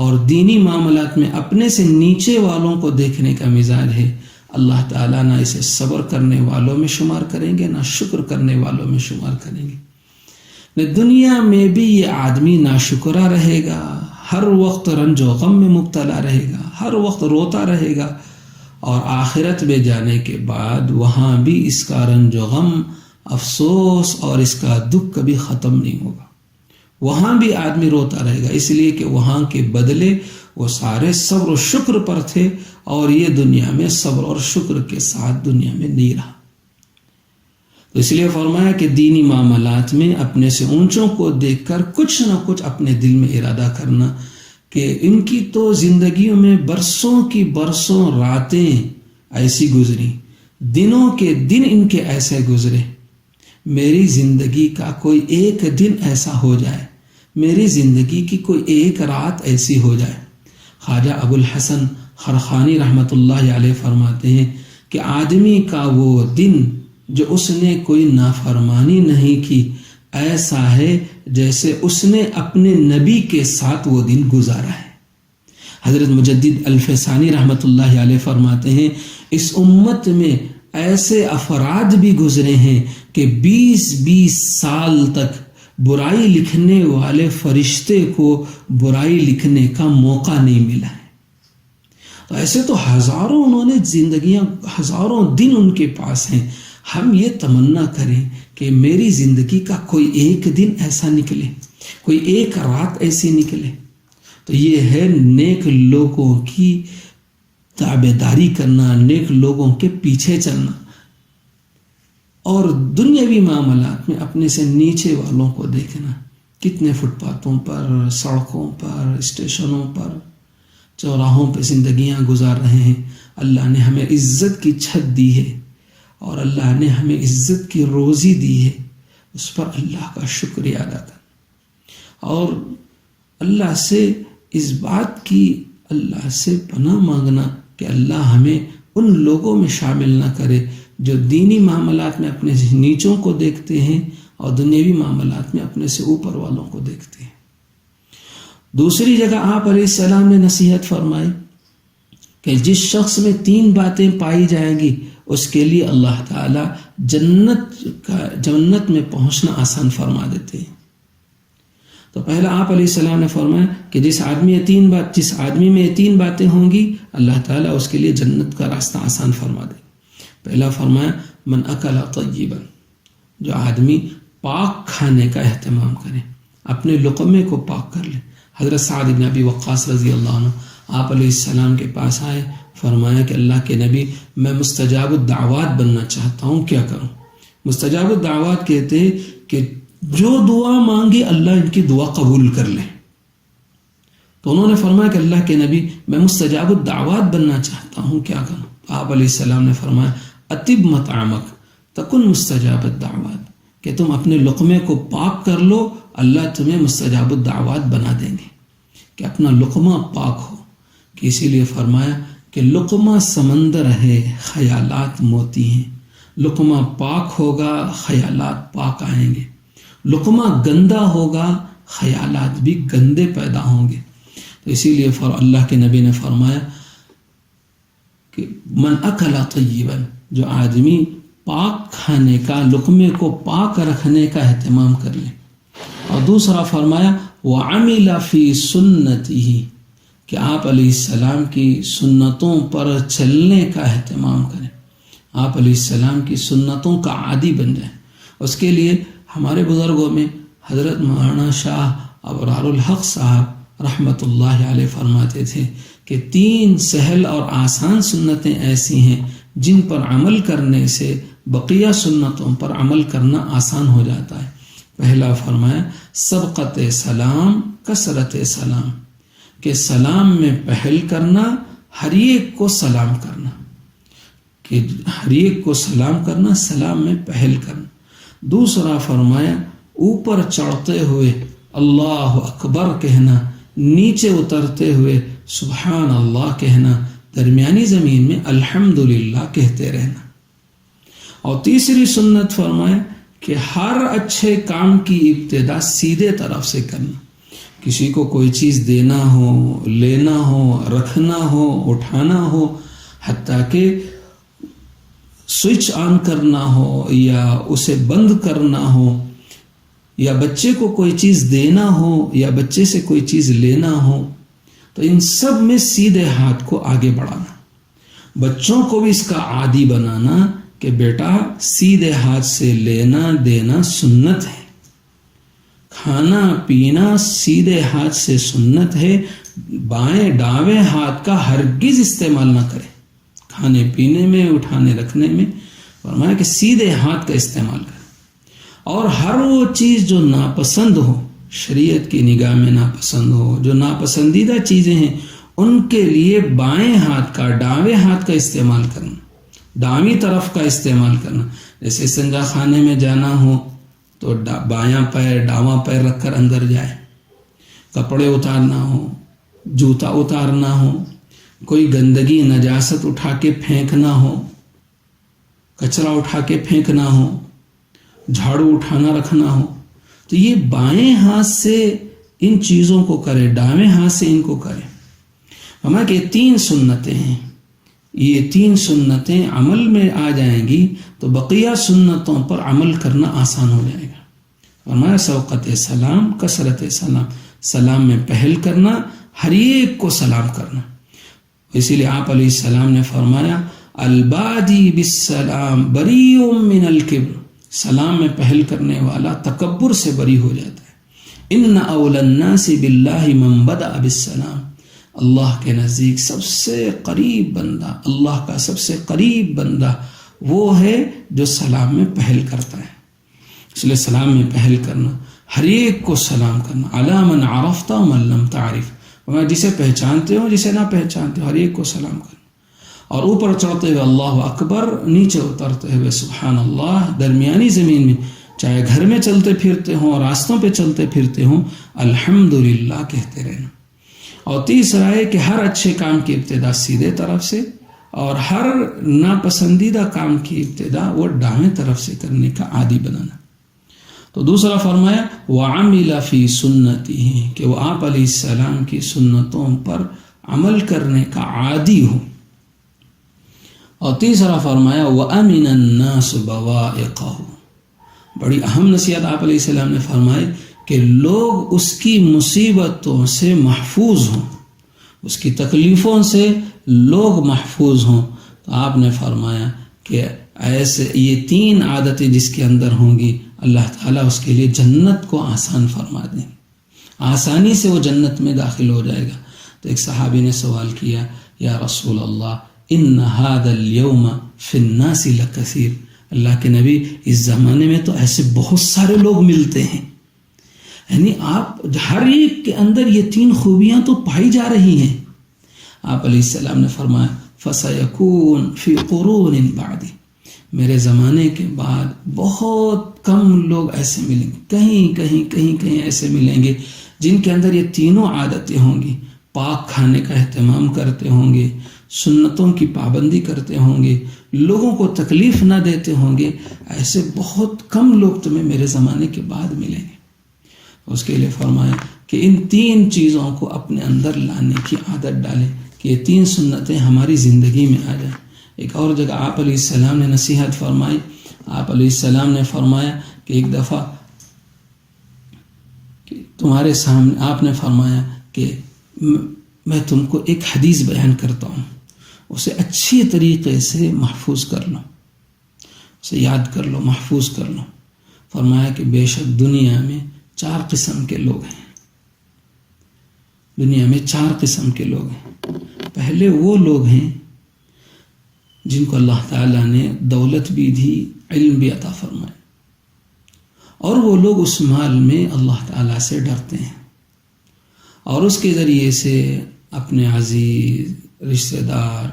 [SPEAKER 1] اور دینی معاملات میں اپنے سے نیچے والوں کو دیکھنے کا مزاج ہے، اللہ تعالیٰ نہ اسے صبر کرنے والوں میں شمار کریں گے، نہ شکر کرنے والوں میں شمار کریں گے۔ نہ دنیا میں بھی یہ آدمی ناشکرا رہے گا، ہر وقت رنج و غم میں مبتلا رہے گا، ہر وقت روتا رہے گا، اور آخرت میں جانے کے بعد وہاں بھی اس کا رنج و غم، افسوس اور اس کا دکھ کبھی ختم نہیں ہوگا۔ وہاں بھی آدمی روتا رہے گا، اس لیے کہ وہاں کے بدلے وہ سارے صبر و شکر پر تھے، اور یہ دنیا میں صبر اور شکر کے ساتھ دنیا میں نہیں رہا۔ تو اس لیے فرمایا کہ دینی معاملات میں اپنے سے اونچوں کو دیکھ کر کچھ نہ کچھ اپنے دل میں ارادہ کرنا کہ ان کی تو زندگیوں میں برسوں کی برسوں راتیں ایسی گزری، دنوں کے دن ان کے ایسے گزرے، میری زندگی کا کوئی ایک دن ایسا ہو جائے، میری زندگی کی کوئی ایک رات ایسی ہو جائے۔ خواجہ ابو الحسن خرخانی رحمۃ اللہ علیہ فرماتے ہیں کہ آدمی کا وہ دن جو اس نے کوئی نافرمانی نہیں کی، ایسا ہے جیسے اس نے اپنے نبی کے ساتھ وہ دن گزارا ہے۔ حضرت مجدد الفسانی رحمۃ اللہ علیہ فرماتے ہیں اس امت میں ایسے افراد بھی گزرے ہیں کہ 20 سال تک برائی لکھنے والے فرشتے کو برائی لکھنے کا موقع نہیں ملا ہے۔ تو ایسے تو ہزاروں انہوں نے زندگیاں، ہزاروں دن ان کے پاس ہیں۔ ہم یہ تمنا کریں کہ میری زندگی کا کوئی ایک دن ایسا نکلے، کوئی ایک رات ایسی نکلے۔ تو یہ ہے نیک لوگوں کی تابعداری کرنا، نیک لوگوں کے پیچھے چلنا، اور دنیاوی معاملات میں اپنے سے نیچے والوں کو دیکھنا۔ کتنے فٹ پاتھوں پر، سڑکوں پر، اسٹیشنوں پر، چوراہوں پہ زندگیاں گزار رہے ہیں۔ اللہ نے ہمیں عزت کی چھت دی ہے، اور اللہ نے ہمیں عزت کی روزی دی ہے، اس پر اللہ کا شکریہ ادا کرنا، اور اللہ سے اس بات کی، اللہ سے پناہ مانگنا کہ اللہ ہمیں ان لوگوں میں شامل نہ کرے جو دینی معاملات میں اپنے سے نیچوں کو دیکھتے ہیں اور دنیاوی معاملات میں اپنے سے اوپر والوں کو دیکھتے ہیں۔ دوسری جگہ آپ علیہ السلام نے نصیحت فرمائی کہ جس شخص میں 3 باتیں پائی جائیں گی اس کے لیے اللہ تعالی جنت میں پہنچنا آسان فرما دیتے ہیں۔ تو پہلا آپ علیہ السلام نے فرمایا کہ جس آدمی میں یہ 3 باتیں ہوں گی، اللہ تعالیٰ اس کے لیے جنت کا راستہ آسان فرما دے۔ پہلا فرمایا من اکل طیبا، جو آدمی پاک کھانے کا اہتمام کرے، اپنے لقمے کو پاک کر لے۔ حضرت سعد بن ابی وقاص رضی اللہ عنہ آپ علیہ السلام کے پاس آئے، فرمایا کہ اللہ کے نبی میں مستجاب الدعوات بننا چاہتا ہوں، کیا کروں؟ مستجاب الدعوات کہتے ہیں کہ جو دعا مانگے اللہ ان کی دعا قبول کر لے۔ تو انہوں نے فرمایا کہ اللہ کے نبی میں مستجاب الدعوات بننا چاہتا ہوں، کیا کروں؟ آپ علیہ السلام نے فرمایا اطب مطعمک تکن مستجاب الدعوات، کہ تم اپنے لقمے کو پاک کر لو، اللہ تمہیں مستجاب الدعوات بنا دیں گے، کہ اپنا لقمہ پاک ہو۔ کہ اسی لیے فرمایا کہ لقمہ سمندر ہے، خیالات موتی ہیں۔ لقمہ پاک ہوگا، خیالات پاک آئیں گے۔ لقمہ گندا ہوگا، خیالات بھی گندے پیدا ہوں گے۔ تو اسی لیے اللہ کے نبی نے فرمایا کہ من اکل طیبا، جو آدمی پاک کھانے کا، لقمے کو پاک رکھنے کا اہتمام کر لے. اور دوسرا فرمایا وَعَمِلَ فِي سُنَّتِهِ، کہ آپ علیہ السلام کی سنتوں پر چلنے کا اہتمام کریں، آپ علیہ السلام کی سنتوں کا عادی بن جائیں. اس کے لیے ہمارے بزرگوں میں حضرت مولانا شاہ ابرار الحق صاحب رحمۃ اللہ علیہ فرماتے تھے کہ 3 سہل اور آسان سنتیں ایسی ہیں جن پر عمل کرنے سے بقیہ سنتوں پر عمل کرنا آسان ہو جاتا ہے. پہلا فرمایا سبقت سلام کثرت سلام، کہ سلام میں پہل کرنا، ہر ایک کو سلام کرنا، کہ ہر ایک کو سلام کرنا، سلام میں پہل کرنا. دوسرا فرمایا اوپر چڑھتے ہوئے اللہ اکبر کہنا، نیچے اترتے ہوئے سبحان اللہ کہنا، درمیانی زمین میں الحمدللہ کہتے رہنا. اور تیسری سنت فرمایا کہ ہر اچھے کام کی ابتدا سیدھے طرف سے کرنا. کسی کو کوئی چیز دینا ہو، لینا ہو، رکھنا ہو، اٹھانا ہو، حتیٰ کہ سوئچ آن کرنا ہو یا اسے بند کرنا ہو، یا بچے کو کوئی چیز دینا ہو یا بچے سے کوئی چیز لینا ہو، تو ان سب میں سیدھے ہاتھ کو آگے بڑھانا. بچوں کو بھی اس کا عادی بنانا کہ بیٹا سیدھے ہاتھ سے لینا دینا سنت ہے، کھانا پینا سیدھے ہاتھ سے سنت ہے، بائیں ڈاویں ہاتھ کا ہرگز استعمال نہ کرے. کھانے پینے میں، اٹھانے رکھنے میں فرمایا کہ سیدھے ہاتھ کا استعمال کرے. اور ہر وہ چیز جو ناپسند ہو، شریعت کی نگاہ میں ناپسند ہو، جو ناپسندیدہ چیزیں ہیں، ان کے لیے بائیں ہاتھ کا، ڈاویں ہاتھ کا استعمال کرنا، دامی طرف کا استعمال کرنا. جیسے استنجا خانے میں جانا ہو تو بایاں پیر ڈاواں پیر رکھ کر اندر جائے، کپڑے اتارنا ہو، جوتا اتارنا ہو، کوئی گندگی نجاست اٹھا کے پھینکنا ہو، کچرا اٹھا کے پھینکنا ہو، جھاڑو اٹھانا رکھنا ہو، تو یہ بائیں ہاتھ سے ان چیزوں کو کرے، دائیں ہاتھ سے ان کو کرے. ہمارے کہ 3 سنتیں ہیں، یہ 3 سنتیں عمل میں آ جائیں گی تو بقیہ سنتوں پر عمل کرنا آسان ہو جائے گا. فرمایا سبقت سلام کثرت سلام، سلام میں پہل کرنا، ہر ایک کو سلام کرنا. اسی لیے آپ علیہ السلام نے فرمایا البادی بالسلام بریء من الکبر، سلام میں پہل کرنے والا تکبر سے بری ہو جاتا ہے. ان اول الناس باللہ من بدأ بالسلام، اللہ کے نزدیک سب سے قریب بندہ، اللہ کا سب سے قریب بندہ وہ ہے جو سلام میں پہل کرتا ہے. اس لیے سلام میں پہل کرنا، ہر ایک کو سلام کرنا، علی من عرفت ومن لم تعرف، جسے پہچانتے ہو جسے نہ پہچانتے ہو، ہر ایک کو سلام کرنا. اور اوپر چڑھتے ہوئے اللہ اکبر، نیچے اترتے ہوئے سبحان اللہ، درمیانی زمین میں چاہے گھر میں چلتے پھرتے ہوں، راستوں پہ چلتے پھرتے ہوں، الحمدللہ کہتے رہنا. اور تیسرا ہے کہ ہر اچھے کام کی ابتدا سیدھے طرف سے، اور ہر ناپسندیدہ کام کی ابتدا وہ دائیں طرف سے کرنے کا عادی بنانا. تو دوسرا فرمایا وَعَمِلَ فِي سُنَّتِهِ، کہ وہ آپ علیہ السلام کی سنتوں پر عمل کرنے کا عادی ہو. اور تیسرا فرمایا وَأَمِنَ النَّاسُ بَوَائِقَهُ، بڑی اہم نصیحت آپ علیہ السلام نے فرمائی کہ لوگ اس کی مصیبتوں سے محفوظ ہوں، اس کی تکلیفوں سے لوگ محفوظ ہوں. تو آپ نے فرمایا کہ ایسے یہ 3 عادتیں جس کے اندر ہوں گی، اللہ تعالیٰ اس کے لیے جنت کو آسان فرما دیں، آسانی سے وہ جنت میں داخل ہو جائے گا. تو ایک صحابی نے سوال کیا یا رسول اللہ ان هذا اليوم في الناس لكثير، اللہ کے نبی اس زمانے میں تو ایسے بہت سارے لوگ ملتے ہیں، یعنی آپ ہر ایک کے اندر یہ 3 خوبیاں تو پائی جا رہی ہیں. آپ علیہ السلام نے فرمایا فَسَيَكُونَ فِي قُرُونٍ بَعْدِ، میرے زمانے کے بعد بہت کم لوگ ایسے ملیں گے، کہیں ایسے ملیں گے جن کے اندر یہ 3 عادتیں ہوں گی. پاک کھانے کا اہتمام کرتے ہوں گے، سنتوں کی پابندی کرتے ہوں گے، لوگوں کو تکلیف نہ دیتے ہوں گے. ایسے بہت کم لوگ تمہیں میرے زمانے کے بعد ملیں گے. اس کے لیے فرمایا کہ ان 3 چیزوں کو اپنے اندر لانے کی عادت ڈالیں کہ یہ 3 سنتیں ہماری زندگی میں آ جائیں. ایک اور جگہ آپ علیہ السلام نے نصیحت فرمائی. آپ علیہ السلام نے فرمایا کہ ایک دفعہ تمہارے سامنے آپ نے فرمایا کہ میں تم کو ایک حدیث بیان کرتا ہوں، اسے اچھی طریقے سے محفوظ کر لو، اسے یاد کر لو، محفوظ کر لو. فرمایا کہ بے شک دنیا میں 4 قسم کے لوگ ہیں. دنیا میں 4 قسم کے لوگ ہیں. پہلے وہ لوگ ہیں جن کو اللہ تعالیٰ نے دولت بھی دی، علم بھی عطا فرمائے، اور وہ لوگ اس مال میں اللہ تعالیٰ سے ڈرتے ہیں اور اس کے ذریعے سے اپنے عزیز، رشتہ دار،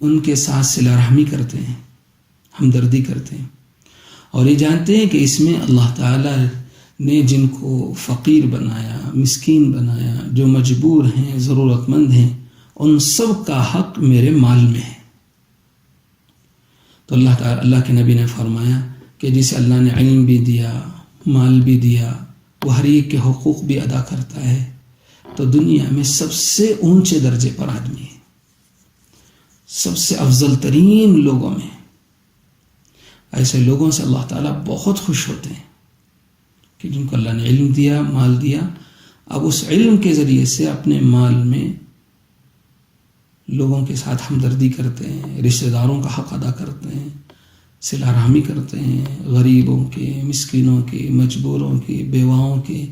[SPEAKER 1] ان کے ساتھ صلہ رحمی کرتے ہیں، ہمدردی کرتے ہیں، اور یہ جانتے ہیں کہ اس میں اللہ تعالیٰ نے جن کو فقیر بنایا، مسکین بنایا، جو مجبور ہیں، ضرورت مند ہیں، ان سب کا حق میرے مال میں ہے. تو اللہ کے نبی نے فرمایا کہ جسے اللہ نے علم بھی دیا، مال بھی دیا، وہ ہر ایک کے حقوق بھی ادا کرتا ہے، تو دنیا میں سب سے اونچے درجے پر آدمی ہے، سب سے افضل ترین لوگوں میں. ایسے لوگوں سے اللہ تعالیٰ بہت خوش ہوتے ہیں کہ جن کو اللہ نے علم دیا، مال دیا، اب اس علم کے ذریعے سے اپنے مال میں لوگوں کے ساتھ ہمدردی کرتے ہیں، رشتہ داروں کا حق ادا کرتے ہیں، صلہ رحمی کرتے ہیں، غریبوں کے، مسکینوں کے، مجبوروں کے، بیواؤں کے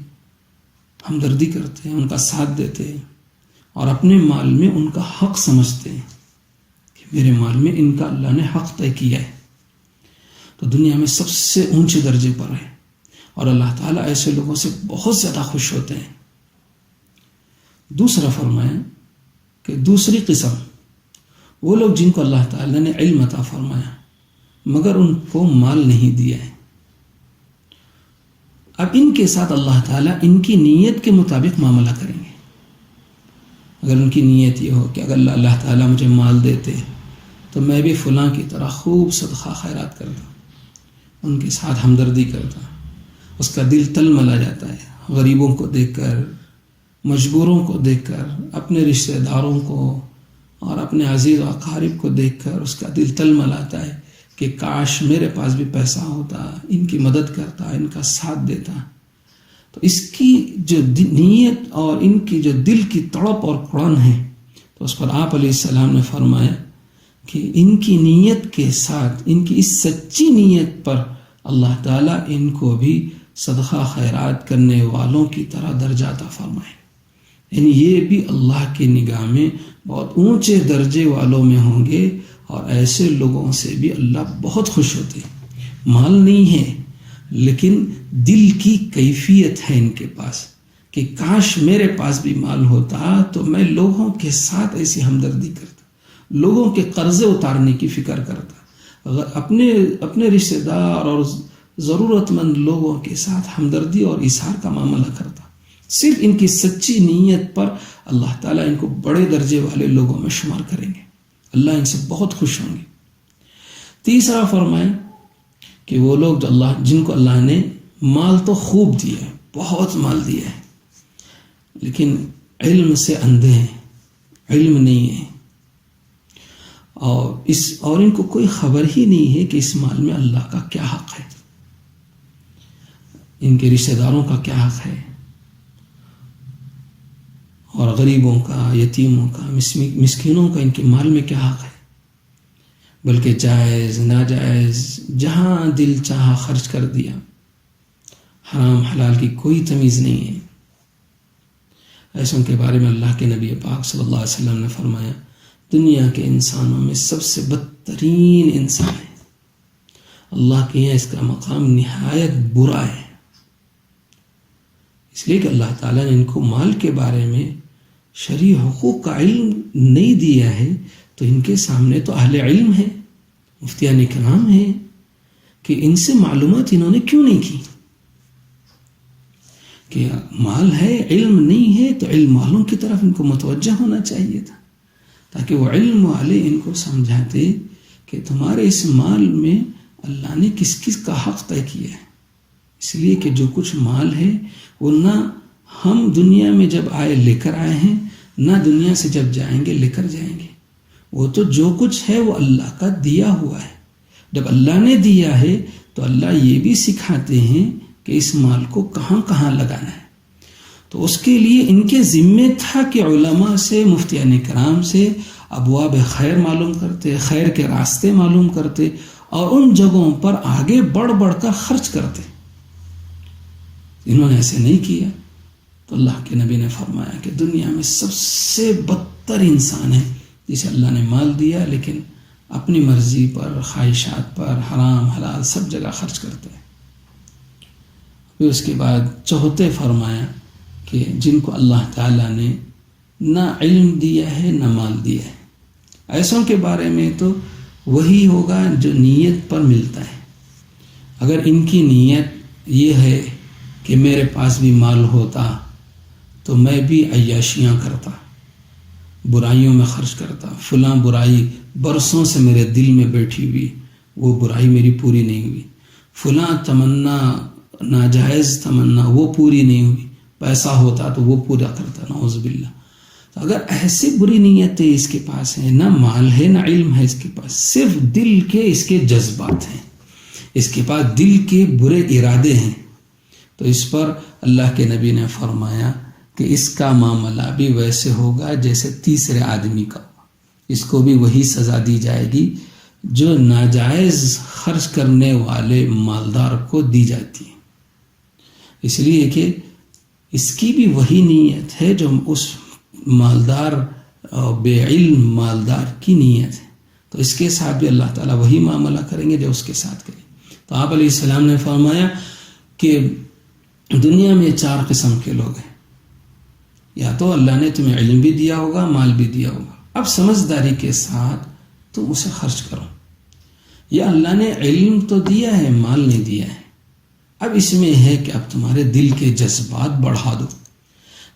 [SPEAKER 1] ہمدردی کرتے ہیں، ان کا ساتھ دیتے ہیں، اور اپنے مال میں ان کا حق سمجھتے ہیں کہ میرے مال میں ان کا اللہ نے حق طے کیا ہے. تو دنیا میں سب سے اونچے درجے پر ہے، اور اللہ تعالیٰ ایسے لوگوں سے بہت زیادہ خوش ہوتے ہیں. دوسرا فرمایا کہ دوسری قسم وہ لوگ جن کو اللہ تعالیٰ نے علم عطا فرمایا مگر ان کو مال نہیں دیا ہے. اب ان کے ساتھ اللہ تعالیٰ ان کی نیت کے مطابق معاملہ کریں گے. اگر ان کی نیت یہ ہو کہ اگر اللہ تعالیٰ مجھے مال دیتے تو میں بھی فلاں کی طرح خوب صدقہ خیرات کرتا، ان کے ساتھ ہمدردی کرتا، اس کا دل تلملا جاتا ہے غریبوں کو دیکھ کر، مجبوروں کو دیکھ کر، اپنے رشتہ داروں کو اور اپنے عزیز و اقارب کو دیکھ کر اس کا دل تلملاتا ہے کہ کاش میرے پاس بھی پیسہ ہوتا، ان کی مدد کرتا، ان کا ساتھ دیتا. تو اس کی جو نیت اور ان کی جو دل کی تڑپ اور کڑن ہے، تو اس پر آپ علیہ السلام نے فرمایا کہ ان کی نیت کے ساتھ، ان کی اس سچی نیت پر اللہ تعالیٰ ان کو بھی صدقہ خیرات کرنے والوں کی طرح درجہ عطا فرمائے. یعنی یہ بھی اللہ کی نگاہ میں بہت اونچے درجے والوں میں ہوں گے، اور ایسے لوگوں سے بھی اللہ بہت خوش ہوتے ہیں. مال نہیں ہے لیکن دل کی کیفیت ہے ان کے پاس کہ کاش میرے پاس بھی مال ہوتا تو میں لوگوں کے ساتھ ایسی ہمدردی کرتا، لوگوں کے قرضے اتارنے کی فکر کرتا، اپنے رشتہ دار اور ضرورت مند لوگوں کے ساتھ ہمدردی اور ایثار کا معاملہ کرتا. صرف ان کی سچی نیت پر اللہ تعالیٰ ان کو بڑے درجے والے لوگوں میں شمار کریں گے، اللہ ان سے بہت خوش ہوں گے. تیسرا فرمائیں کہ وہ لوگ جو جن کو اللہ نے مال تو خوب دیا ہے، بہت مال دیا ہے، لیکن علم سے اندھے ہیں، علم نہیں ہے، اور ان کو کوئی خبر ہی نہیں ہے کہ اس مال میں اللہ کا کیا حق ہے، ان کے رشتہ داروں کا کیا حق ہے، اور غریبوں کا، یتیموں کا، مسکینوں کا ان کے مال میں کیا حق ہے، بلکہ جائز ناجائز جہاں دل چاہا خرچ کر دیا، حرام حلال کی کوئی تمیز نہیں ہے. ایسوں کے بارے میں اللہ کے نبی پاک صلی اللہ علیہ وسلم نے فرمایا دنیا کے انسانوں میں سب سے بدترین انسان ہے، اللہ کے یہاں اس کا مقام نہایت برا ہے، اس لیے کہ اللہ تعالیٰ نے ان کو مال کے بارے میں شرعی حقوق کا علم نہیں دیا ہے. تو ان کے سامنے تو اہل علم ہے، مفتیان کرام ہیں، کہ ان سے معلومات انہوں نے کیوں نہیں کی کہ مال ہے، علم نہیں ہے، تو علم والوں کی طرف ان کو متوجہ ہونا چاہیے تھا، تاکہ وہ علم والے ان کو سمجھاتے کہ تمہارے اس مال میں اللہ نے کس کس کا حق طے کیا ہے. اس لیے کہ جو کچھ مال ہے وہ نہ ہم دنیا میں جب آئے لے کر آئے ہیں، نہ دنیا سے جب جائیں گے لے کر جائیں گے. وہ تو جو کچھ ہے وہ اللہ کا دیا ہوا ہے. جب اللہ نے دیا ہے تو اللہ یہ بھی سکھاتے ہیں کہ اس مال کو کہاں کہاں لگانا ہے. تو اس کے لیے ان کے ذمے تھا کہ علماء سے، مفتیان کرام سے ابواب خیر معلوم کرتے، خیر کے راستے معلوم کرتے اور ان جگہوں پر آگے بڑھ بڑھ کر خرچ کرتے. انہوں نے ایسے نہیں کیا تو اللہ کے نبی نے فرمایا کہ دنیا میں سب سے بدتر انسان ہے جسے اللہ نے مال دیا لیکن اپنی مرضی پر، خواہشات پر، حرام حلال سب جگہ خرچ کرتے ہیں. پھر اس کے بعد چوتھے فرمایا کہ جن کو اللہ تعالیٰ نے نہ علم دیا ہے نہ مال دیا ہے، ایسوں کے بارے میں تو وہی ہوگا جو نیت پر ملتا ہے. اگر ان کی نیت یہ ہے کہ میرے پاس بھی مال ہوتا تو میں بھی عیاشیاں کرتا، برائیوں میں خرچ کرتا، فلاں برائی برسوں سے میرے دل میں بیٹھی ہوئی وہ برائی میری پوری نہیں ہوئی، فلاں تمنا ناجائز تمنا وہ پوری نہیں ہوئی، پیسہ ہوتا تو وہ پورا کرتا، نعوذ باللہ. تو اگر ایسی بری نیتیں اس کے پاس ہیں، نہ مال ہے نہ علم ہے اس کے پاس، صرف دل کے اس کے جذبات ہیں، اس کے پاس دل کے برے ارادے ہیں، تو اس پر اللہ کے نبی نے فرمایا کہ اس کا معاملہ بھی ویسے ہوگا جیسے تیسرے آدمی کا. اس کو بھی وہی سزا دی جائے گی جو ناجائز خرچ کرنے والے مالدار کو دی جاتی ہے. اس لیے کہ اس کی بھی وہی نیت ہے جو اس مالدار بے علم مالدار کی نیت ہے، تو اس کے ساتھ بھی اللہ تعالیٰ وہی معاملہ کریں گے جو اس کے ساتھ کریں. تو آپ علیہ السلام نے فرمایا کہ دنیا میں 4 قسم کے لوگ ہیں. یا تو اللہ نے تمہیں علم بھی دیا ہوگا، مال بھی دیا ہوگا، اب سمجھداری کے ساتھ تم اسے خرچ کرو. یا اللہ نے علم تو دیا ہے، مال نہیں دیا ہے، اب اس میں ہے کہ اب تمہارے دل کے جذبات بڑھا دو،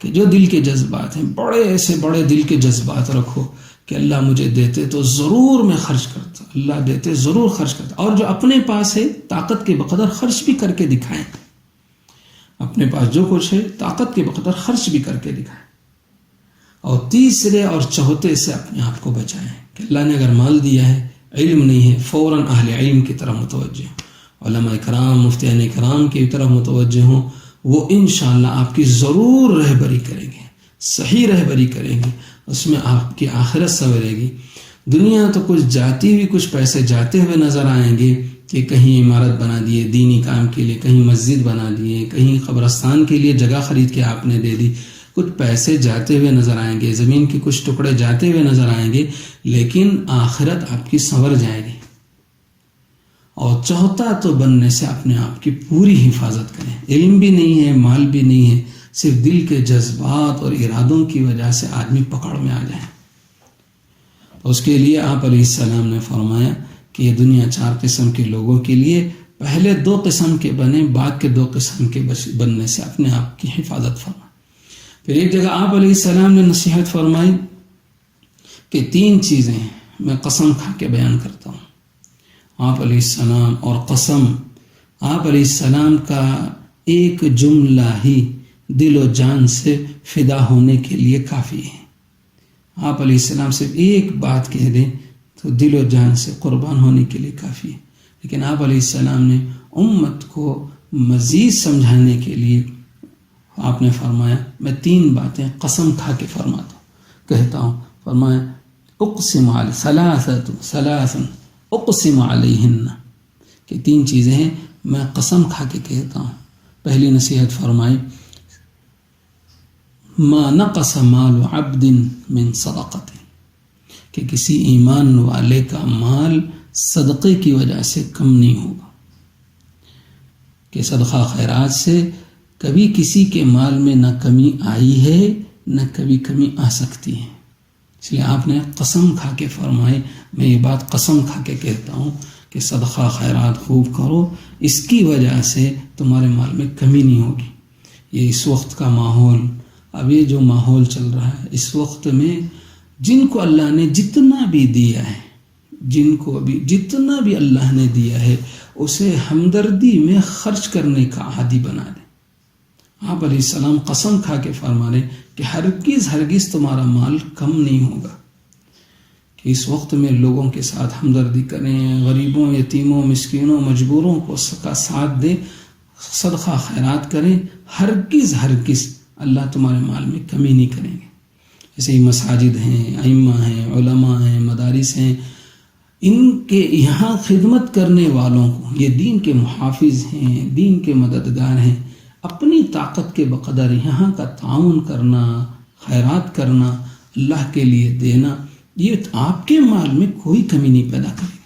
[SPEAKER 1] کہ جو دل کے جذبات ہیں بڑے ایسے بڑے دل کے جذبات رکھو کہ اللہ مجھے دیتے تو ضرور میں خرچ کرتا، اللہ دیتے ضرور خرچ کرتا. اور جو اپنے پاس ہے طاقت کے بقدر خرچ بھی کر کے دکھائیں، اپنے پاس جو کچھ ہے طاقت کے بقدر خرچ بھی کر کے دکھائیں. اور تیسرے اور چوتھے سے اپنے آپ کو بچائیں کہ اللہ نے اگر مال دیا ہے، علم نہیں ہے، فوراً اہل علم کی طرف متوجہ ہوں، علماء کرام مفتیان کرام کی طرف متوجہ ہوں. وہ انشاءاللہ آپ کی ضرور رہبری کریں گے، صحیح رہبری کریں گے، اس میں آپ کی آخرت سنورے گی. دنیا تو کچھ جاتی ہوئی، کچھ پیسے جاتے ہوئے نظر آئیں گے کہ کہیں عمارت بنا دیے دینی کام کے لیے، کہیں مسجد بنا دیے، کہیں قبرستان کے لیے جگہ خرید کے آپ نے دے دی، کچھ پیسے جاتے ہوئے نظر آئیں گے، زمین کے کچھ ٹکڑے جاتے ہوئے نظر آئیں گے، لیکن آخرت آپ کی سنور جائے گی. اور چوتھا تو بننے سے اپنے آپ کی پوری حفاظت کریں. علم بھی نہیں ہے، مال بھی نہیں ہے، صرف دل کے جذبات اور ارادوں کی وجہ سے آدمی پکڑ میں آ جائے. اس کے لیے آپ علیہ السلام نے فرمایا کہ یہ دنیا 4 قسم کے لوگوں کے لیے، پہلے 2 قسم کے بنے، بعد کے 2 قسم کے بننے سے اپنے آپ کی حفاظت فرمائے. پھر ایک جگہ آپ علیہ السلام نے نصیحت فرمائی کہ 3 چیزیں میں قسم کھا کے بیان کرتا ہوں. آپ علیہ السلام اور قسم، آپ علیہ السلام کا ایک جملہ ہی دل و جان سے فدا ہونے کے لیے کافی ہے. آپ علیہ السلام صرف ایک بات کہہ دیں تو دل و جان سے قربان ہونے کے لیے کافی ہے. لیکن آپ علیہ السلام نے امت کو مزید سمجھانے کے لیے آپ نے فرمایا میں 3 باتیں قسم کھا کے فرماتا ہوں، کہتا ہوں. فرمایا اقسم علی ثلاث اقسم علیہن، کہ 3 چیزیں ہیں میں قسم کھا کے کہتا ہوں. پہلی نصیحت فرمائی ما نقص مال عبد من صدقۃ، کہ کسی ایمان والے کا مال صدقے کی وجہ سے کم نہیں ہوگا، کہ صدقہ خیرات سے کبھی کسی کے مال میں نہ کمی آئی ہے نہ کبھی کمی آ سکتی ہے. اس لیے آپ نے قسم کھا کے فرمائے، میں یہ بات قسم کھا کے کہتا ہوں کہ صدقہ خیرات خوب کرو، اس کی وجہ سے تمہارے مال میں کمی نہیں ہوگی. یہ اس وقت کا ماحول، اب یہ جو ماحول چل رہا ہے اس وقت میں، جن کو اللہ نے جتنا بھی دیا ہے، جن کو بھی جتنا بھی اللہ نے دیا ہے، اسے ہمدردی میں خرچ کرنے کا عادی بنا دیں. آپ علیہ السلام قسم کھا کے فرما رہے کہ ہرگز ہرگز تمہارا مال کم نہیں ہوگا. کہ اس وقت میں لوگوں کے ساتھ ہمدردی کریں، غریبوں، یتیموں، مسکینوں، مجبوروں کو کا ساتھ دیں، صدقہ خیرات کریں. ہرگز اللہ تمہارے مال میں کمی نہیں کریں گے. ایسے ہی مساجد ہیں، ائمہ ہیں، علماء ہیں، مدارس ہیں، ان کے یہاں خدمت کرنے والوں کو، یہ دین کے محافظ ہیں، دین کے مددگار ہیں، اپنی طاقت کے بقدر یہاں کا تعاون کرنا، خیرات کرنا، اللہ کے لیے دینا، یہ آپ کے مال میں کوئی کمی نہیں پیدا کرے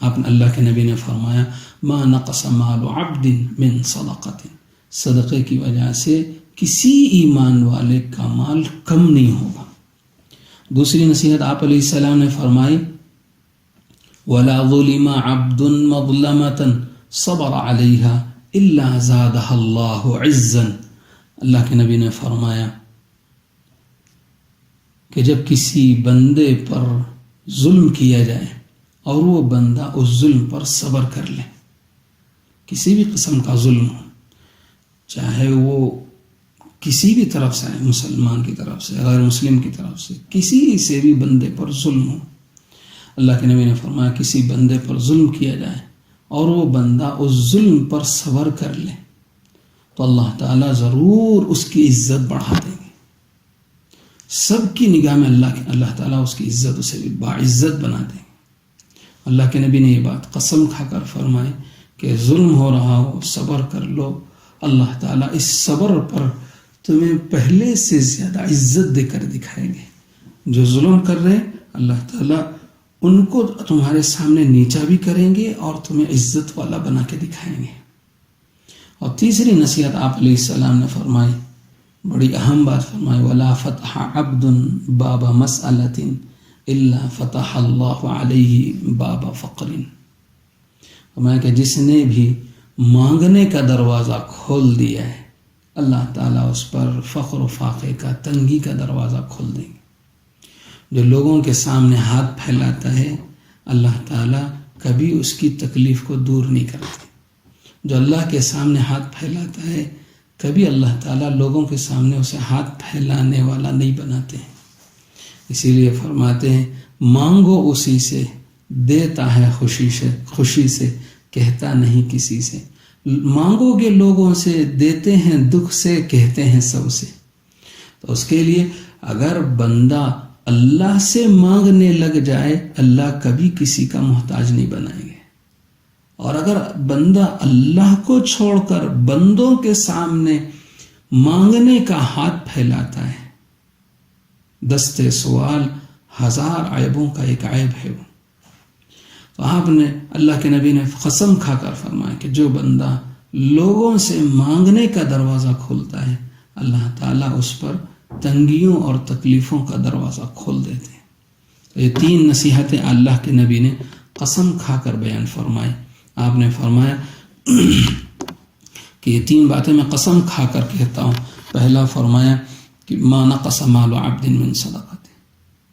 [SPEAKER 1] گا. اللہ کے نبی نے فرمایا ما نقص مال عبد من صدقۃ، صدقے کی وجہ سے کسی ایمان والے کا مال کم نہیں ہوگا. دوسری نصیحت آپ علیہ السلام نے فرمائی وَلَا ظُلِمَ عَبْدٌ مَظْلَمَةً صَبَرَ عَلَيْهَا إِلَّا زَادَهَا اللَّهُ عِزًّا. اللہ کے نبی نے فرمایا کہ جب کسی بندے پر ظلم کیا جائے اور وہ بندہ اس ظلم پر صبر کر لے، کسی بھی قسم کا ظلم ہو، چاہے وہ کسی بھی طرف سے ہے، مسلمان کی طرف سے، غیر مسلم کی طرف سے، کسی سے بھی بندے پر ظلم ہو، اللہ کے نبی نے فرمایا کسی بندے پر ظلم کیا جائے اور وہ بندہ اس ظلم پر صبر کر لے تو اللہ تعالیٰ ضرور اس کی عزت بڑھا دیں گے. سب کی نگاہ میں اللہ تعالیٰ اس کی عزت اسے بھی باعزت بنا دیں گے. اللہ کے نبی نے یہ بات قسم کھا کر فرمائی کہ ظلم ہو رہا ہو صبر کر لو، اللہ تعالیٰ اس صبر پر تمہیں پہلے سے زیادہ عزت دے کر دکھائیں گے. جو ظلم کر رہے اللہ تعالیٰ ان کو تمہارے سامنے نیچا بھی کریں گے اور تمہیں عزت والا بنا کے دکھائیں گے. اور تیسری نصیحت آپ علیہ السلام نے فرمائی، بڑی اہم بات فرمائی وَلَا فَتَحَ عَبْدٌ بَابَ مَسْأَلَةٍ إِلَّا فَتَحَ اللَّهُ عَلَيْهِ بَابَ فَقْرٍ. فرمایا کہ جس نے بھی مانگنے کا دروازہ کھول دیا ہے اللہ تعالیٰ اس پر فقر و فاقے کا، تنگی کا دروازہ کھول دیں گے. جو لوگوں کے سامنے ہاتھ پھیلاتا ہے اللہ تعالیٰ کبھی اس کی تکلیف کو دور نہیں کرتے. جو اللہ کے سامنے ہاتھ پھیلاتا ہے کبھی اللہ تعالیٰ لوگوں کے سامنے اسے ہاتھ پھیلانے والا نہیں بناتے ہیں. اسی لیے فرماتے ہیں مانگو اسی سے، دیتا ہے خوشی سے، کہتا نہیں کسی سے. مانگو گے لوگوں سے، دیتے ہیں دکھ سے، کہتے ہیں سب سے. تو اس کے لیے اگر بندہ اللہ سے مانگنے لگ جائے اللہ کبھی کسی کا محتاج نہیں بنائیں گے. اور اگر بندہ اللہ کو چھوڑ کر بندوں کے سامنے مانگنے کا ہاتھ پھیلاتا ہے، دستے سوال ہزار عیبوں کا ایک عیب ہے وہ. تو آپ نے اللہ کے نبی نے قسم کھا کر فرمایا کہ جو بندہ لوگوں سے مانگنے کا دروازہ کھولتا ہے اللہ تعالیٰ اس پر تنگیوں اور تکلیفوں کا دروازہ کھول دیتے ہیں. تو یہ 3 نصیحتیں اللہ کے نبی نے قسم کھا کر بیان فرمائی. آپ نے فرمایا کہ یہ 3 باتیں میں قسم کھا کر کہتا ہوں. پہلا فرمایا کہ ما نقص مال عبد من صدقۃ،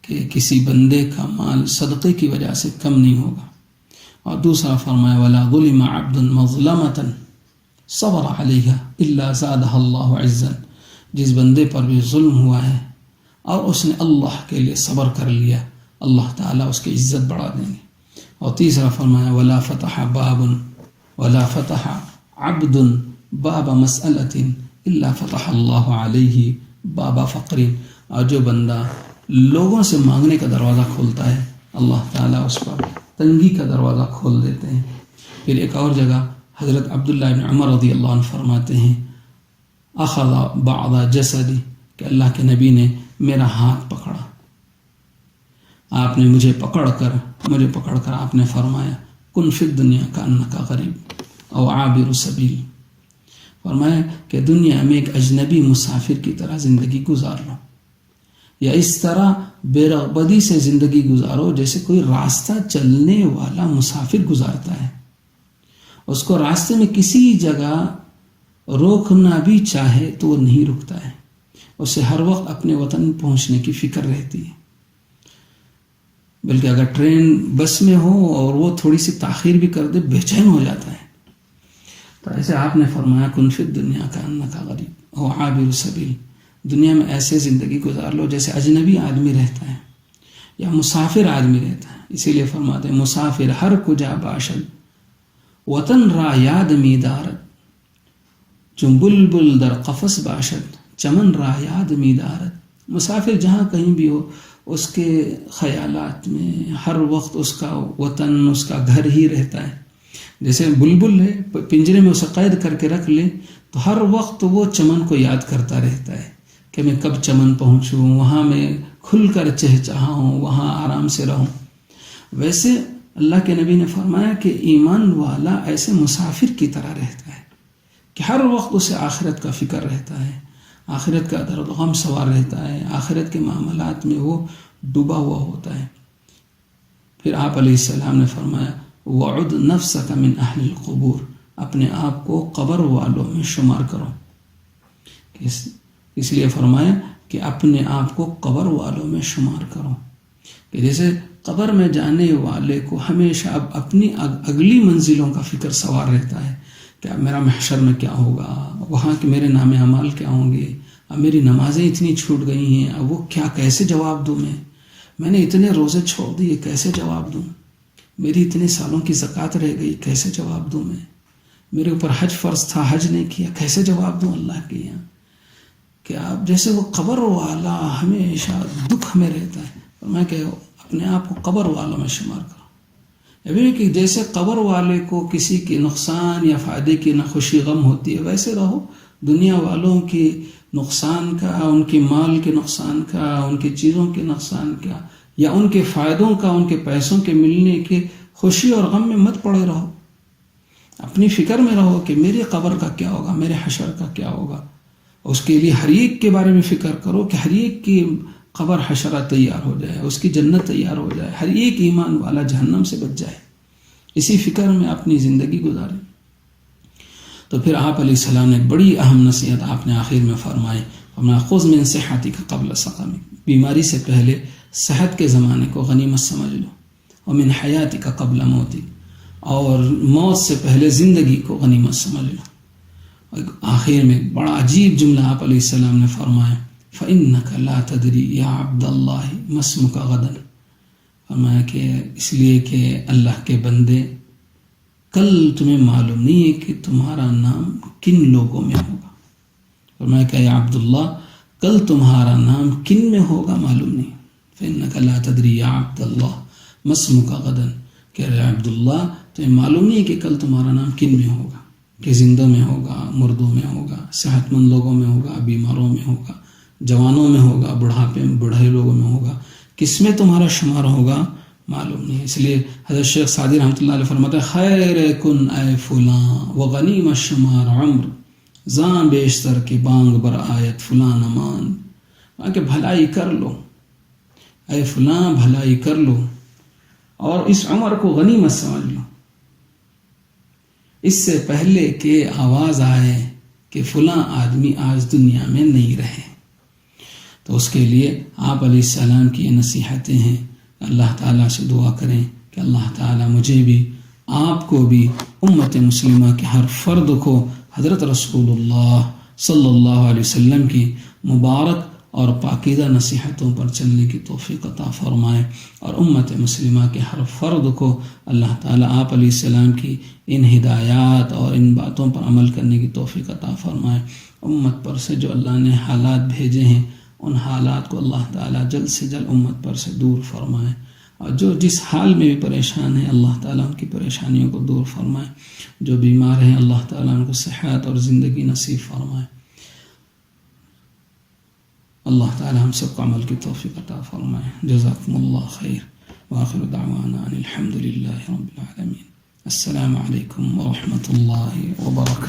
[SPEAKER 1] کہ کسی بندے کا مال صدقے کی وجہ سے کم نہیں ہوگا. اور دوسرا فرمایا ولا ظلم عبد مظلمۃ صبر علیہا الا زادہ اللہ عزا، جس بندے پر بھی ظلم ہوا ہے اور اس نے اللہ کے لیے صبر کر لیا اللہ تعالیٰ اس کی عزت بڑھا دیں گے. اور تیسرا فرمایا ولا فتح عبد باب مسألة الا فتح اللہ علیہ باب فقر، اور جو بندہ لوگوں سے مانگنے کا دروازہ کھولتا ہے اللہ تعالیٰ اس پر تنگی کا دروازہ کھول دیتے ہیں. پھر ایک اور جگہ حضرت عبداللہ بن عمر رضی اللہ عنہ فرماتے ہیں اخذ بعض جسدی، کہ اللہ کے نبی نے میرا ہاتھ پکڑا، آپ نے مجھے پکڑ کر آپ نے فرمایا کن فی الدنیا کانک غریب او عابر سبیل. فرمایا کہ دنیا میں ایک اجنبی مسافر کی طرح زندگی گزار لو، یا اس طرح بے رغبتی سے زندگی گزارو جیسے کوئی راستہ چلنے والا مسافر گزارتا ہے. اس کو راستے میں کسی جگہ روکنا بھی چاہے تو وہ نہیں رکتا ہے، اسے ہر وقت اپنے وطن پہنچنے کی فکر رہتی ہے. بلکہ اگر ٹرین بس میں ہو اور وہ تھوڑی سی تاخیر بھی کر دے بے چین ہو جاتا ہے. تو ایسے آپ نے فرمایا کن فی الدنیا کانک غریب او عابر سبیل، دنیا میں ایسے زندگی گزار لو جیسے اجنبی آدمی رہتا ہے، یا مسافر آدمی رہتا ہے. اسی لیے فرماتے ہیں مسافر ہر کجا باشد وطن را یاد می دارد چون بلبل در قفس باشد چمن را یاد می دارد. مسافر جہاں کہیں بھی ہو اس کے خیالات میں ہر وقت اس کا وطن اس کا گھر ہی رہتا ہے. جیسے بلبل ہے پنجرے میں اسے قید کر کے رکھ لے تو ہر وقت وہ چمن کو یاد کرتا رہتا ہے کہ میں کب چمن پہنچوں, وہاں میں کھل کر چہچہاؤں, وہاں آرام سے رہوں. ویسے اللہ کے نبی نے فرمایا کہ ایمان والا ایسے مسافر کی طرح رہتا ہے کہ ہر وقت اسے آخرت کا فکر رہتا ہے, آخرت کا درد و غم سوار رہتا ہے, آخرت کے معاملات میں وہ ڈوبا ہوا ہوتا ہے. پھر آپ علیہ السلام نے فرمایا وعد نفسک من اہل القبور, اپنے آپ کو قبر والوں میں شمار کرو. اس لیے فرمایا کہ اپنے آپ کو قبر والوں میں شمار کرو, کہ جیسے قبر میں جانے والے کو ہمیشہ اب اپنی اگلی منزلوں کا فکر سوار رہتا ہے کہ اب میرا محشر میں کیا ہوگا, وہاں کے میرے نام اعمال کیا ہوں گے, اب میری نمازیں اتنی چھوٹ گئی ہیں, اب وہ کیسے جواب دوں, میں نے اتنے روزے چھوڑ دیے کیسے جواب دوں, میری اتنے سالوں کی زکوٰۃ رہ گئی کیسے جواب دوں, میرے اوپر حج فرض تھا حج نہیں کیا کیسے جواب دوں اللہ کے یہاں. کہ آپ جیسے وہ قبر والا ہمیشہ دکھ میں رہتا ہے, اور میں کہ اپنے آپ کو قبر والوں میں شمار کرو. ابھی کہ جیسے قبر والے کو کسی کے نقصان یا فائدے کی نہ خوشی غم ہوتی ہے, ویسے رہو دنیا والوں کے نقصان کا, ان کے مال کے نقصان کا, ان کی چیزوں کے نقصان کا, یا ان کے فائدوں کا, ان کے پیسوں کے ملنے کے خوشی اور غم میں مت پڑے رہو. اپنی فکر میں رہو کہ میری قبر کا کیا ہوگا, میرے حشر کا کیا ہوگا. اس کے لیے ہر ایک کے بارے میں فکر کرو کہ ہر ایک کی قبر حشرہ تیار ہو جائے, اس کی جنت تیار ہو جائے, ہر ایک ایمان والا جہنم سے بچ جائے. اسی فکر میں اپنی زندگی گزارے. تو پھر آپ علیہ السلام نے بڑی اہم نصیحت آپ نے آخر میں فرمائی, خذ من صحتک قبل سقمک, بیماری سے پہلے صحت کے زمانے کو غنیمت سمجھ لو, ومن حیاتک قبل موتک, اور موت سے پہلے زندگی کو غنیمت سمجھ لو. آخر میں بڑا عجیب جملہ آپ علیہ السلام نے فرمایا فَإِنَّكَ لَا تَدْرِي يَا عَبْدَ اللَّهِ مَا اسْمُكَ غَدًا. فرمایا کہ اس لیے کہ اللہ کے بندے کل تمہیں معلوم نہیں ہے کہ تمہارا نام کن لوگوں میں ہوگا. فرمایا کہ یا عبداللہ کل تمہارا نام کن میں ہوگا معلوم نہیں. فَإِنَّكَ لَا تَدْرِي يَا عَبْدَ اللَّهِ مَا اسْمُكَ غَدًا, کہ اے عبداللہ تمہیں معلوم نہیں ہے کہ کل تمہارا نام کن میں ہوگا, کہ زندوں میں ہوگا, مردوں میں ہوگا, صحت مند لوگوں میں ہوگا, بیماروں میں ہوگا, جوانوں میں ہوگا, بڑھاپے میں بوڑھے لوگوں میں ہوگا, کس میں تمہارا شمار ہوگا معلوم نہیں. اس لیے حضرت شیخ سعدی رحمۃ اللہ علیہ فرماتے ہیں خیر کن اے فلاں وغنیم الشمار عمر زاں بیشتر کی بانگ بر آیت فلاں امان, کہ بھلائی کر لو اے فلاں, بھلائی کر لو اور اس عمر کو غنیمت سمجھ لو, اس سے پہلے کہ آواز آئے کہ فلاں آدمی آج دنیا میں نہیں رہے. تو اس کے لیے آپ علیہ السلام کی یہ نصیحتیں ہیں. اللہ تعالیٰ سے دعا کریں کہ اللہ تعالیٰ مجھے بھی آپ کو بھی امت مسلمہ کے ہر فرد کو حضرت رسول اللہ صلی اللہ علیہ وسلم کی مبارک اور پاکیزہ نصیحتوں پر چلنے کی توفیق عطا فرمائے, اور امت مسلمہ کے ہر فرد کو اللہ تعالیٰ آپ علیہ السلام کی ان ہدایات اور ان باتوں پر عمل کرنے کی توفیق عطا فرمائے. امت پر سے جو اللہ نے حالات بھیجے ہیں ان حالات کو اللہ تعالیٰ جلد سے جلد امت پر سے دور فرمائے, اور جو جس حال میں بھی پریشان ہیں اللہ تعالیٰ ان کی پریشانیوں کو دور فرمائے. جو بیمار ہیں اللہ تعالیٰ ان کو صحت اور زندگی نصیب فرمائے. اللہ تعالیٰ ہم سب کو عمل کی توفیق عطا فرمائے. جزاکم اللہ خیر. وآخر دعوانا ان الحمد للہ رب العالمین. السلام علیکم ورحمۃ اللہ وبرکاتہ.